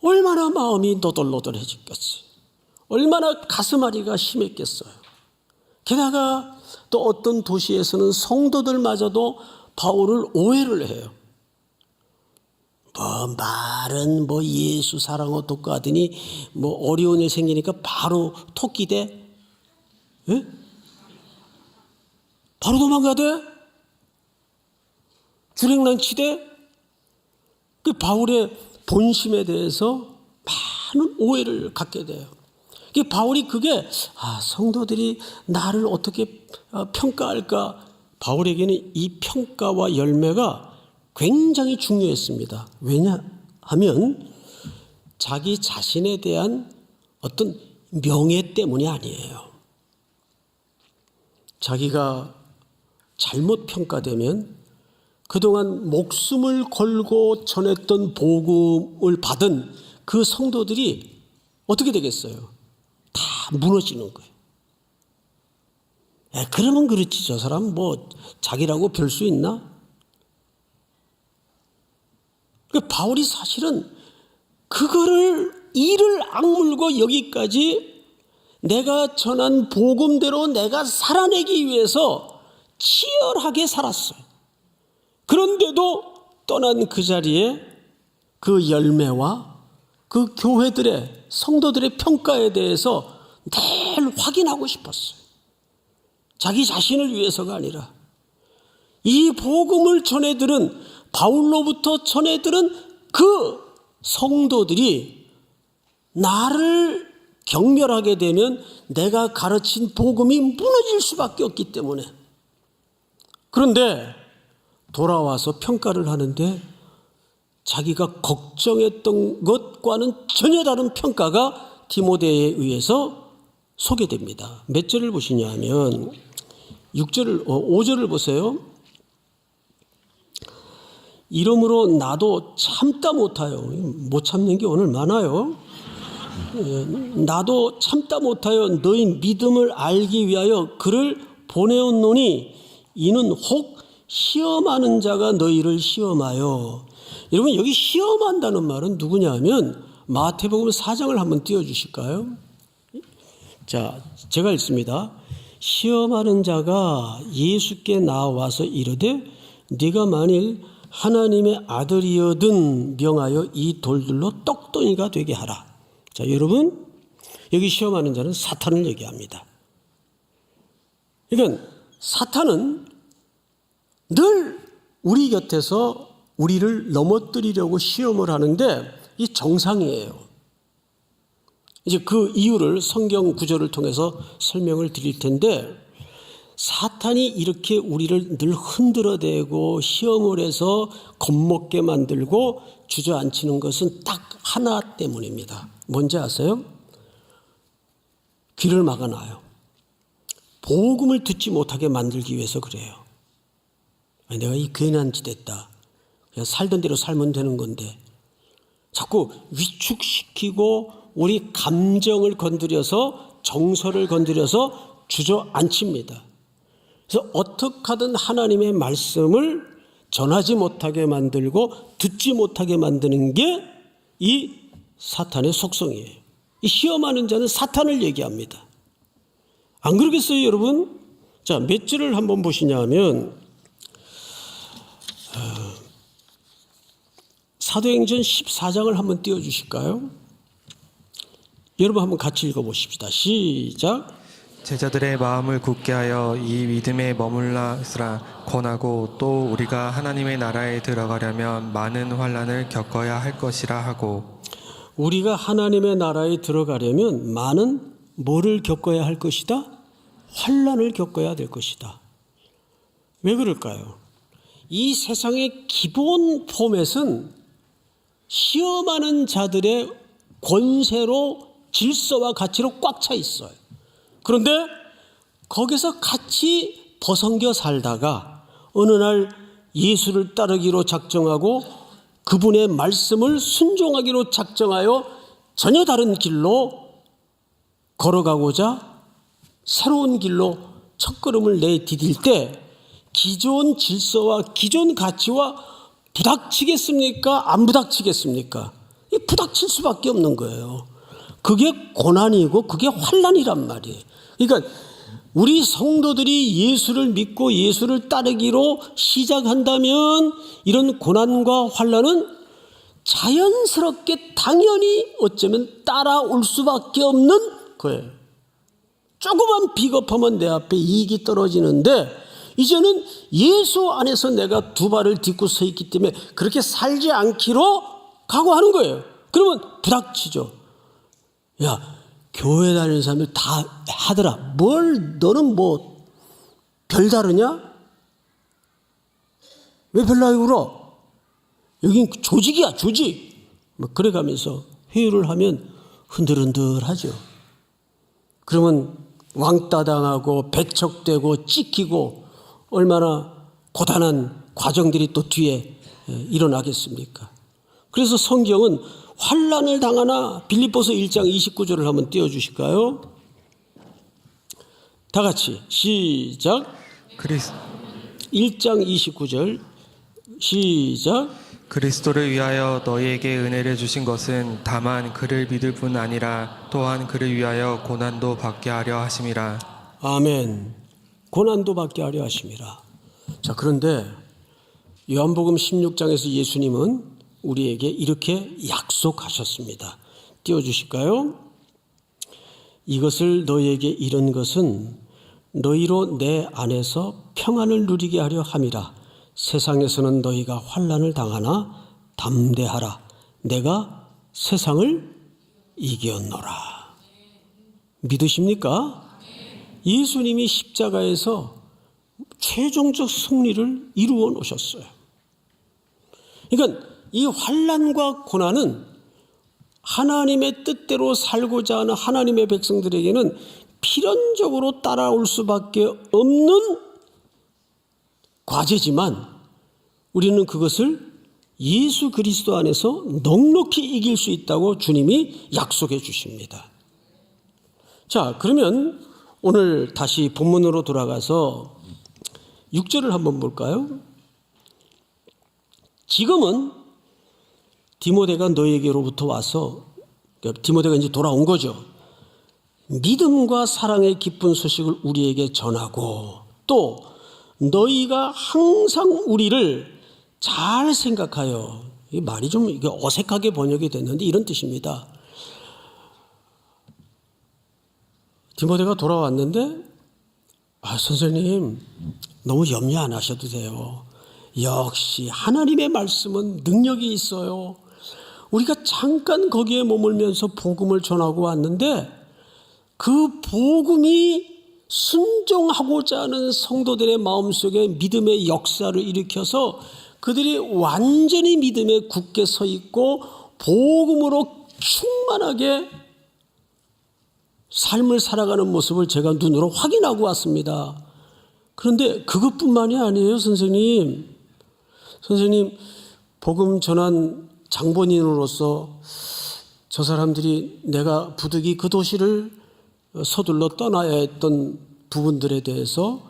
얼마나 마음이 너덜너덜해졌겠어요. 얼마나 가슴앓이가 심했겠어요. 게다가 또 어떤 도시에서는 성도들마저도 바울을 오해를 해요. 말은 예수 사랑하고 독가하더니 어려운 일 생기니까 바로 토끼대? 예? 바로 도망가대? 주랭랑치대? 그 바울의 본심에 대해서 많은 오해를 갖게 돼요. 바울이 성도들이 나를 어떻게 평가할까? 바울에게는 이 평가와 열매가 굉장히 중요했습니다. 왜냐하면 자기 자신에 대한 어떤 명예 때문이 아니에요. 자기가 잘못 평가되면 그동안 목숨을 걸고 전했던 복음을 받은 그 성도들이 어떻게 되겠어요? 다 무너지는 거예요. 그러면 그렇지 저 사람 자기라고 별 수 있나? 바울이 사실은 그거를 이를 악물고 여기까지 내가 전한 복음대로 내가 살아내기 위해서 치열하게 살았어요. 그런데도 떠난 그 자리에 그 열매와 그 교회들의 성도들의 평가에 대해서 늘 확인하고 싶었어요. 자기 자신을 위해서가 아니라 이 복음을 전해들은 바울로부터 전해들은 그 성도들이 나를 경멸하게 되면 내가 가르친 복음이 무너질 수밖에 없기 때문에. 그런데 돌아와서 평가를 하는데 자기가 걱정했던 것과는 전혀 다른 평가가 디모데에 의해서 소개됩니다. 몇 절을 보시냐면 5절을 보세요. 이러므로 나도 참다 못하여, 못 참는 게 오늘 많아요. 나도 참다 못하여 너희 믿음을 알기 위하여 그를 보내었노니 이는 혹 시험하는 자가 너희를 시험하여. 여러분 여기 시험한다는 말은 누구냐 하면 마태복음 4장을 한번 띄워주실까요? 자, 제가 읽습니다. 시험하는 자가 예수께 나와서 이르되 네가 만일 하나님의 아들이여든 명하여 이 돌들로 떡덩이가 되게 하라. 자, 여러분 여기 시험하는 자는 사탄을 얘기합니다. 그러니까 사탄은 늘 우리 곁에서 우리를 넘어뜨리려고 시험을 하는데 이 정상이에요. 이제 그 이유를 성경 구절을 통해서 설명을 드릴 텐데 사탄이 이렇게 우리를 늘 흔들어대고 시험을 해서 겁먹게 만들고 주저앉히는 것은 딱 하나 때문입니다. 뭔지 아세요? 귀를 막아놔요. 복음을 듣지 못하게 만들기 위해서 그래요. 내가 이 괜한 짓 했다. 그냥 살던 대로 살면 되는 건데 자꾸 위축시키고 우리 감정을 건드려서 정서를 건드려서 주저앉힙니다. 그래서 어떻게 하든 하나님의 말씀을 전하지 못하게 만들고 듣지 못하게 만드는 게 이 사탄의 속성이에요. 이 시험하는 자는 사탄을 얘기합니다. 안 그러겠어요, 여러분? 자, 몇 절을 한번 보시냐 하면 사도행전 14장을 한번 띄워주실까요? 여러분 한번 같이 읽어보십시다. 시작. 제자들의 마음을 굳게 하여 이 믿음에 머물러서라 권하고 또 우리가 하나님의 나라에 들어가려면 많은 환난을 겪어야 할 것이라 하고. 우리가 하나님의 나라에 들어가려면 많은 뭐를 겪어야 할 것이다? 환난을 겪어야 될 것이다. 왜 그럴까요? 이 세상의 기본 포맷은 시험하는 자들의 권세로 질서와 가치로 꽉 차 있어요. 그런데 거기서 같이 벗어겨 살다가 어느 날 예수를 따르기로 작정하고 그분의 말씀을 순종하기로 작정하여 전혀 다른 길로 걸어가고자 새로운 길로 첫걸음을 내디딜 때 기존 질서와 기존 가치와 부닥치겠습니까? 안 부닥치겠습니까? 이 부닥칠 수밖에 없는 거예요. 그게 고난이고 그게 환난이란 말이에요. 그러니까 우리 성도들이 예수를 믿고 예수를 따르기로 시작한다면 이런 고난과 환난은 자연스럽게 당연히 어쩌면 따라올 수밖에 없는 거예요. 조그만 비겁하면 내 앞에 이익이 떨어지는데 이제는 예수 안에서 내가 두 발을 딛고 서 있기 때문에 그렇게 살지 않기로 각오하는 거예요. 그러면 부닥치죠. 야, 교회 다니는 사람들 다 하더라. 뭘 너는 뭐 별다르냐? 왜 별나게 울어? 여긴 조직이야, 조직. 뭐 그래가면서 회유를 하면 흔들흔들하죠. 그러면 왕따 당하고 배척되고 찍히고 얼마나 고단한 과정들이 또 뒤에 일어나겠습니까? 그래서 성경은 환난을 당하나 빌립보서 1장 29절을 한번 띄워주실까요? 다 같이 시작. 1장 29절 시작. 그리스도를 위하여 너희에게 은혜를 주신 것은 다만 그를 믿을 뿐 아니라 또한 그를 위하여 고난도 받게 하려 하심이라. 아멘. 고난도 받게 하려 하심이라. 자, 그런데 요한복음 16장에서 예수님은 우리에게 이렇게 약속하셨습니다. 띄워주실까요? 이것을 너희에게 이른 것은 너희로 내 안에서 평안을 누리게 하려 함이라. 세상에서는 너희가 환난을 당하나 담대하라. 내가 세상을 이겼노라. 믿으십니까? 예수님이 십자가에서 최종적 승리를 이루어 놓으셨어요. 그러니까 이 환난과 고난은 하나님의 뜻대로 살고자 하는 하나님의 백성들에게는 필연적으로 따라올 수밖에 없는 과제지만 우리는 그것을 예수 그리스도 안에서 넉넉히 이길 수 있다고 주님이 약속해 주십니다. 자, 그러면 오늘 다시 본문으로 돌아가서 6절을 한번 볼까요? 지금은 디모데가 너에게로부터 와서, 디모데가 이제 돌아온 거죠. 믿음과 사랑의 기쁜 소식을 우리에게 전하고 또 너희가 항상 우리를 잘 생각하여, 이 말이 좀 이게 어색하게 번역이 됐는데 이런 뜻입니다. 디모데가 돌아왔는데 선생님 너무 염려 안 하셔도 돼요. 역시 하나님의 말씀은 능력이 있어요. 우리가 잠깐 거기에 머물면서 복음을 전하고 왔는데 그 복음이 순종하고자 하는 성도들의 마음속에 믿음의 역사를 일으켜서 그들이 완전히 믿음에 굳게 서 있고 복음으로 충만하게 삶을 살아가는 모습을 제가 눈으로 확인하고 왔습니다. 그런데 그것뿐만이 아니에요, 선생님. 선생님, 복음 전한 장본인으로서 저 사람들이 내가 부득이 그 도시를 서둘러 떠나야 했던 부분들에 대해서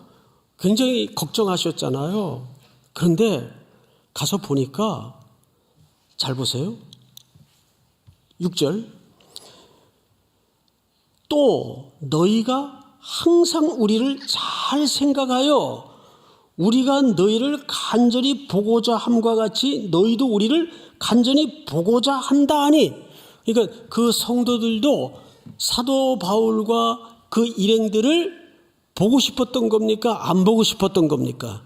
굉장히 걱정하셨잖아요. 그런데 가서 보니까 잘 보세요. 6절. 또 너희가 항상 우리를 잘 생각하여 우리가 너희를 간절히 보고자 함과 같이 너희도 우리를 간절히 보고자 한다 하니, 그러니까 그 성도들도 사도 바울과 그 일행들을 보고 싶었던 겁니까? 안 보고 싶었던 겁니까?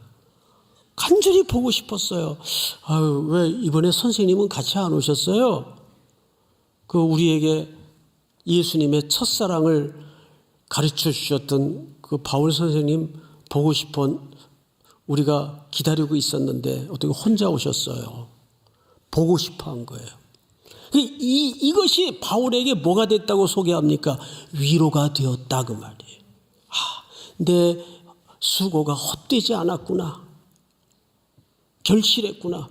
간절히 보고 싶었어요. 아유, 왜 이번에 선생님은 같이 안 오셨어요? 그 우리에게 예수님의 첫사랑을 가르쳐 주셨던 그 바울 선생님 보고 싶은 우리가 기다리고 있었는데 어떻게 혼자 오셨어요? 보고 싶어 한 거예요. 이것이 바울에게 뭐가 됐다고 소개합니까? 위로가 되었다 그 말이에요. 내 수고가 헛되지 않았구나. 결실했구나.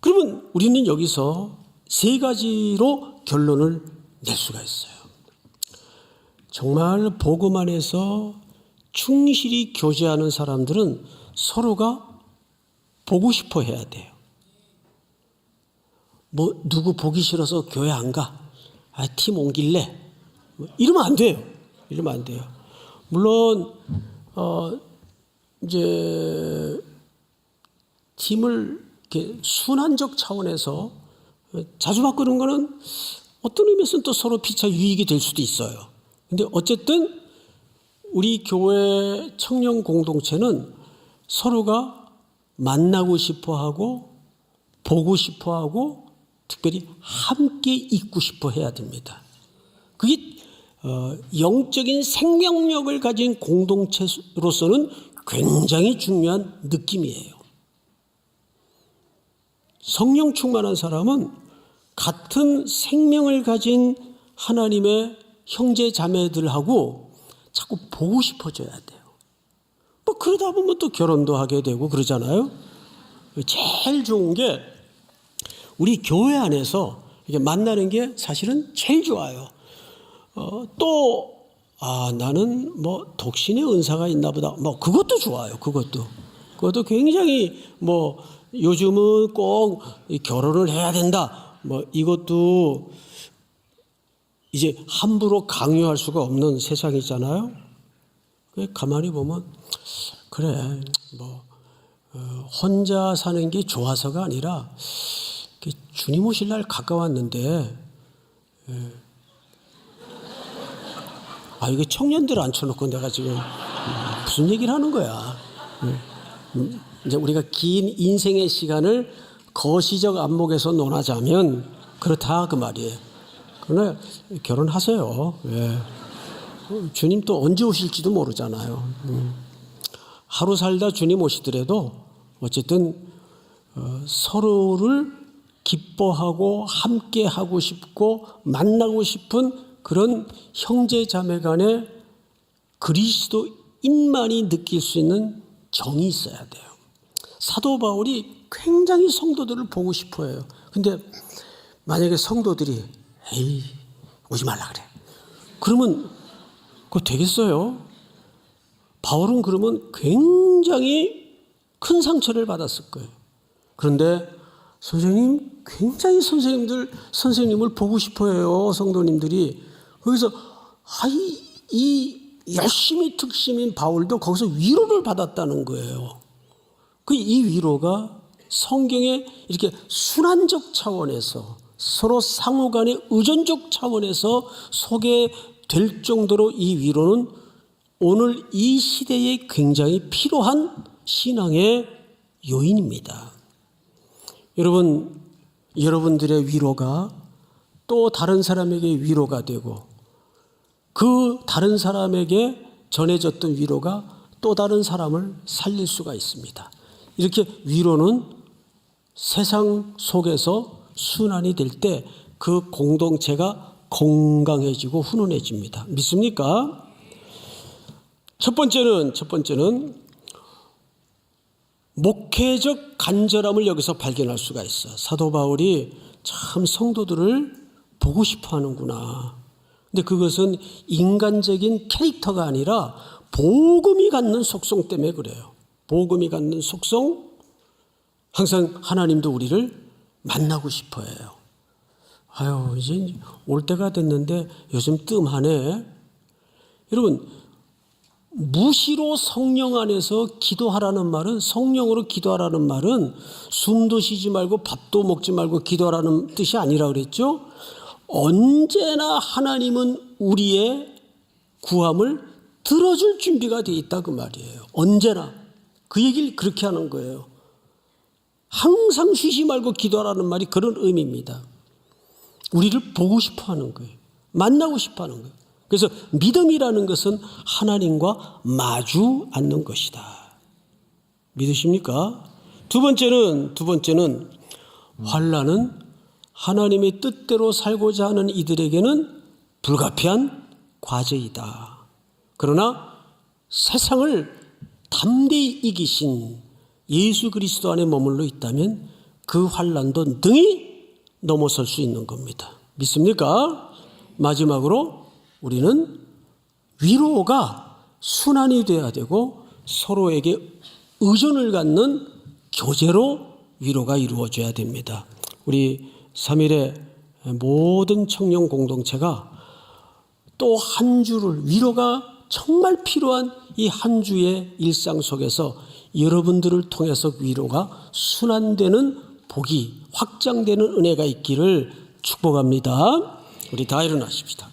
그러면 우리는 여기서 세 가지로 결론을 낼 수가 있어요. 정말 복음 안에서 충실히 교제하는 사람들은 서로가 보고 싶어 해야 돼요. 뭐 누구 보기 싫어서 교회 안 가? 팀 옮길래? 이러면 안 돼요. 이러면 안 돼요. 물론 이제 팀을 이렇게 순환적 차원에서 자주 바꾸는 거는 어떤 의미에서는 또 서로 피차 유익이 될 수도 있어요. 근데 어쨌든 우리 교회 청년 공동체는 서로가 만나고 싶어 하고 보고 싶어 하고 특별히 함께 있고 싶어 해야 됩니다. 그게 영적인 생명력을 가진 공동체로서는 굉장히 중요한 느낌이에요. 성령 충만한 사람은 같은 생명을 가진 하나님의 형제 자매들하고 자꾸 보고 싶어져야 돼요. 뭐 그러다 보면 또 결혼도 하게 되고 그러잖아요. 제일 좋은 게 우리 교회 안에서 이렇게 만나는 게 사실은 제일 좋아요. 나는 뭐 독신의 은사가 있나 보다. 뭐 그것도 좋아요. 그것도 굉장히 뭐 요즘은 꼭 결혼을 해야 된다. 뭐 이것도 이제 함부로 강요할 수가 없는 세상이잖아요. 가만히 보면 그래 뭐 혼자 사는 게 좋아서가 아니라 주님 오실 날 가까웠는데 이게 청년들 앉혀놓고 내가 지금 무슨 얘기를 하는 거야. 이제 우리가 긴 인생의 시간을 거시적 안목에서 논하자면 그렇다 그 말이에요. 그러나 결혼하세요. 예. 주님 또 언제 오실지도 모르잖아요. 하루 살다 주님 오시더라도 어쨌든 서로를 기뻐하고 함께 하고 싶고 만나고 싶은 그런 형제 자매 간의 그리스도인만이 느낄 수 있는 정이 있어야 돼요. 사도 바울이 굉장히 성도들을 보고 싶어 해요. 근데 만약에 성도들이 에이 오지 말라 그래. 그러면 그거 되겠어요? 바울은 그러면 굉장히 큰 상처를 받았을 거예요. 그런데 선생님 굉장히 선생님을 보고 싶어 해요. 성도님들이. 거기서 이 열심히 특심인 바울도 거기서 위로를 받았다는 거예요. 이 위로가 성경에 이렇게 순환적 차원에서 서로 상호간의 의존적 차원에서 소개될 정도로 이 위로는 오늘 이 시대에 굉장히 필요한 신앙의 요인입니다. 여러분들의 위로가 또 다른 사람에게 위로가 되고 그 다른 사람에게 전해졌던 위로가 또 다른 사람을 살릴 수가 있습니다. 이렇게 위로는 세상 속에서 순환이 될 때 그 공동체가 건강해지고 훈훈해집니다. 믿습니까? 첫 번째는 목회적 간절함을 여기서 발견할 수가 있어. 사도 바울이 참 성도들을 보고 싶어 하는구나. 근데 그것은 인간적인 캐릭터가 아니라 복음이 갖는 속성 때문에 그래요. 복음이 갖는 속성, 항상 하나님도 우리를 만나고 싶어 해요. 이제 올 때가 됐는데 요즘 뜸하네. 여러분, 무시로 성령 안에서 기도하라는 말은, 성령으로 기도하라는 말은 숨도 쉬지 말고 밥도 먹지 말고 기도하라는 뜻이 아니라 그랬죠. 언제나 하나님은 우리의 구함을 들어줄 준비가 되어 있다 그 말이에요. 언제나. 그 얘기를 그렇게 하는 거예요. 항상 쉬지 말고 기도하라는 말이 그런 의미입니다. 우리를 보고 싶어 하는 거예요. 만나고 싶어 하는 거예요. 그래서 믿음이라는 것은 하나님과 마주 앉는 것이다. 믿으십니까? 두 번째는 환난은 하나님의 뜻대로 살고자 하는 이들에게는 불가피한 과제이다. 그러나 세상을 담대히 이기신 예수 그리스도 안에 머물러 있다면 그 환난도 능히 넘어설 수 있는 겁니다. 믿습니까? 마지막으로 우리는 위로가 순환이 돼야 되고 서로에게 의존을 갖는 교제로 위로가 이루어져야 됩니다. 우리 3일의 모든 청년 공동체가 또 한 주를 위로가 정말 필요한 이 한 주의 일상 속에서 여러분들을 통해서 위로가 순환되는 복이 확장되는 은혜가 있기를 축복합니다. 우리 다 일어나십시다.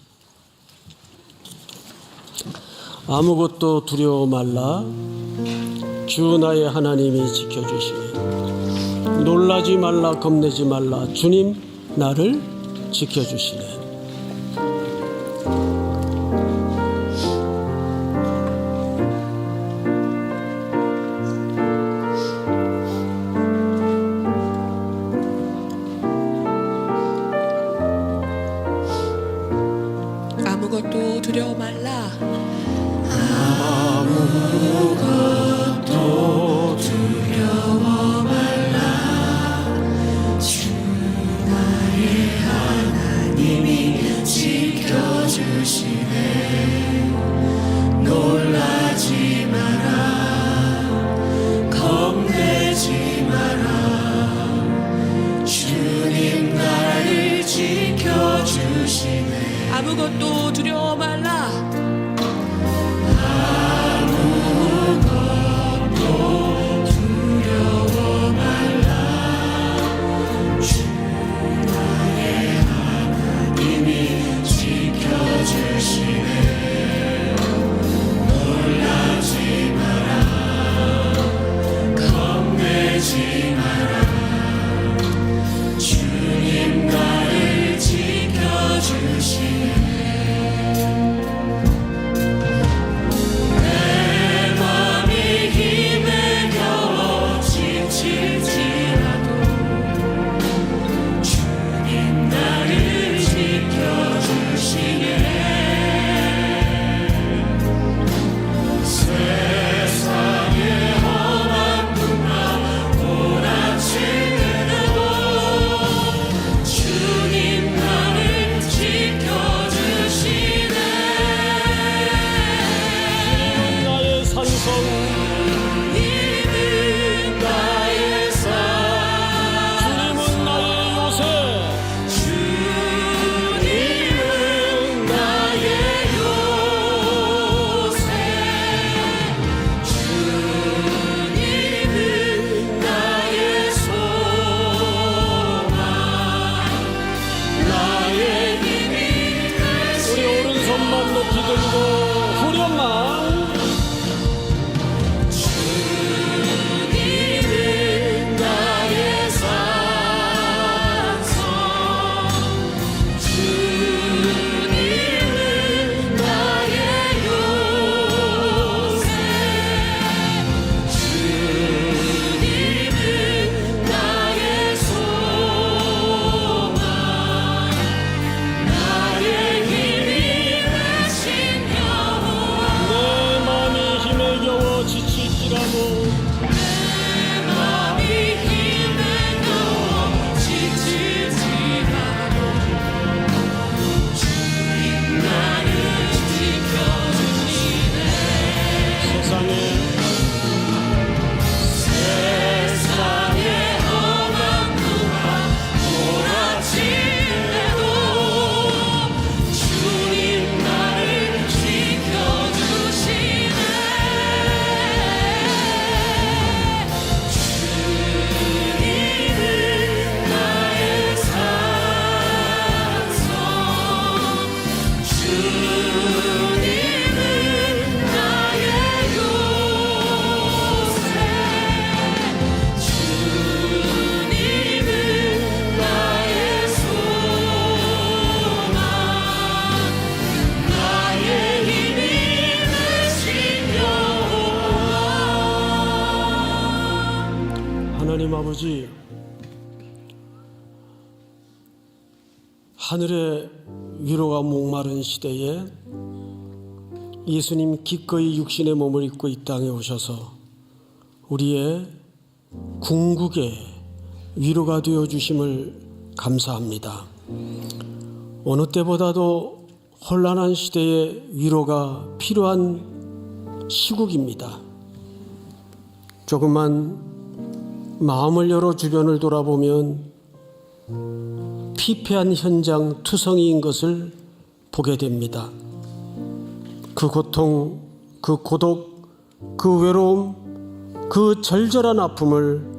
아무것도 두려워 말라. 주 나의 하나님이 지켜주시니 놀라지 말라 겁내지 말라 주님 나를 지켜주시네. 아무것도 두려워 말라. 아무것도 두려워 말라. 주 나의 하나님이 지켜주시네. 놀라지 마라. 겁내지 마라. 주님 나를 지켜주시네. 아무것도 두려워 말라. 아무것도 두려워 말라. 주 나의 하나님이 지켜주시네. 놀라지 마라. 겁내지 마라. 주님 나를 지켜주시네. 하나님 아버지, 하늘의 위로가 목마른 시대에 예수님 기꺼이 육신의 몸을 입고 이 땅에 오셔서 우리의 궁극의 위로가 되어 주심을 감사합니다. 어느 때보다도 혼란한 시대에 위로가 필요한 시국입니다. 조금만 마음을 열어 주변을 돌아보면 피폐한 현장 투성이인 것을 보게 됩니다. 그 고통, 그 고독, 그 외로움, 그 절절한 아픔을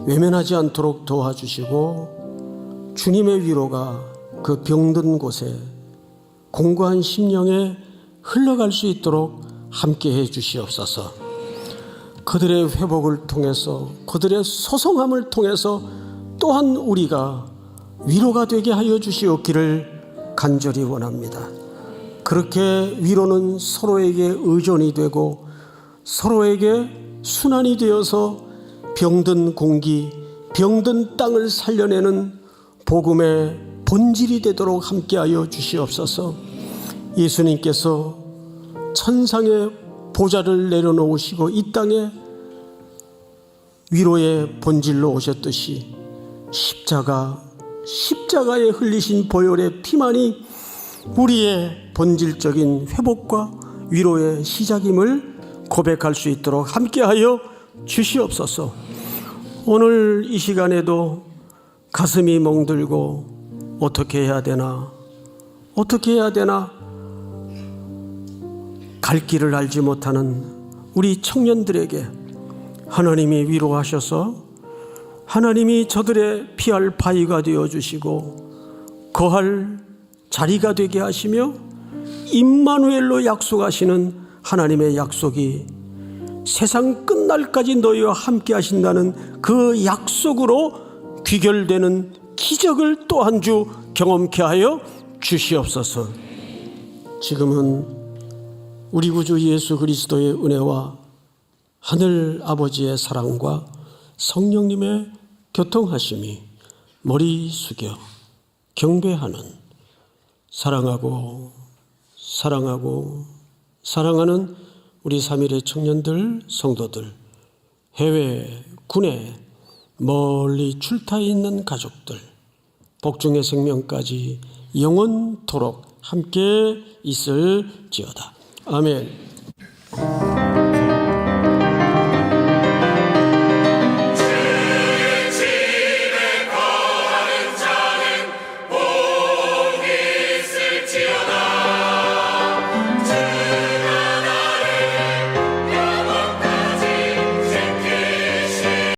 외면하지 않도록 도와주시고 주님의 위로가 그 병든 곳에 공고한 심령에 흘러갈 수 있도록 함께해 주시옵소서. 그들의 회복을 통해서, 그들의 소송함을 통해서 또한 우리가 위로가 되게 하여 주시옵기를 간절히 원합니다. 그렇게 위로는 서로에게 의존이 되고 서로에게 순환이 되어서 병든 공기, 병든 땅을 살려내는 복음의 본질이 되도록 함께하여 주시옵소서. 예수님께서 천상의 보좌를 내려놓으시고 이 땅에 위로의 본질로 오셨듯이 십자가에 흘리신 보혈의 피만이 우리의 본질적인 회복과 위로의 시작임을 고백할 수 있도록 함께하여 주시옵소서. 오늘 이 시간에도 가슴이 멍들고 어떻게 해야 되나 갈 길을 알지 못하는 우리 청년들에게 하나님이 위로하셔서 하나님이 저들의 피할 바위가 되어주시고 거할 자리가 되게 하시며 임마누엘로 약속하시는 하나님의 약속이 세상 끝날까지 너희와 함께 하신다는 그 약속으로 귀결되는 기적을 또 한 주 경험케 하여 주시옵소서. 지금은 우리 구주 예수 그리스도의 은혜와 하늘 아버지의 사랑과 성령님의 교통하심이 머리 숙여 경배하는 사랑하고 사랑하는 우리 3일의 청년들, 성도들, 해외, 군에 멀리 출타해 있는 가족들, 복중의 생명까지 영원토록 함께 있을지어다. 아멘.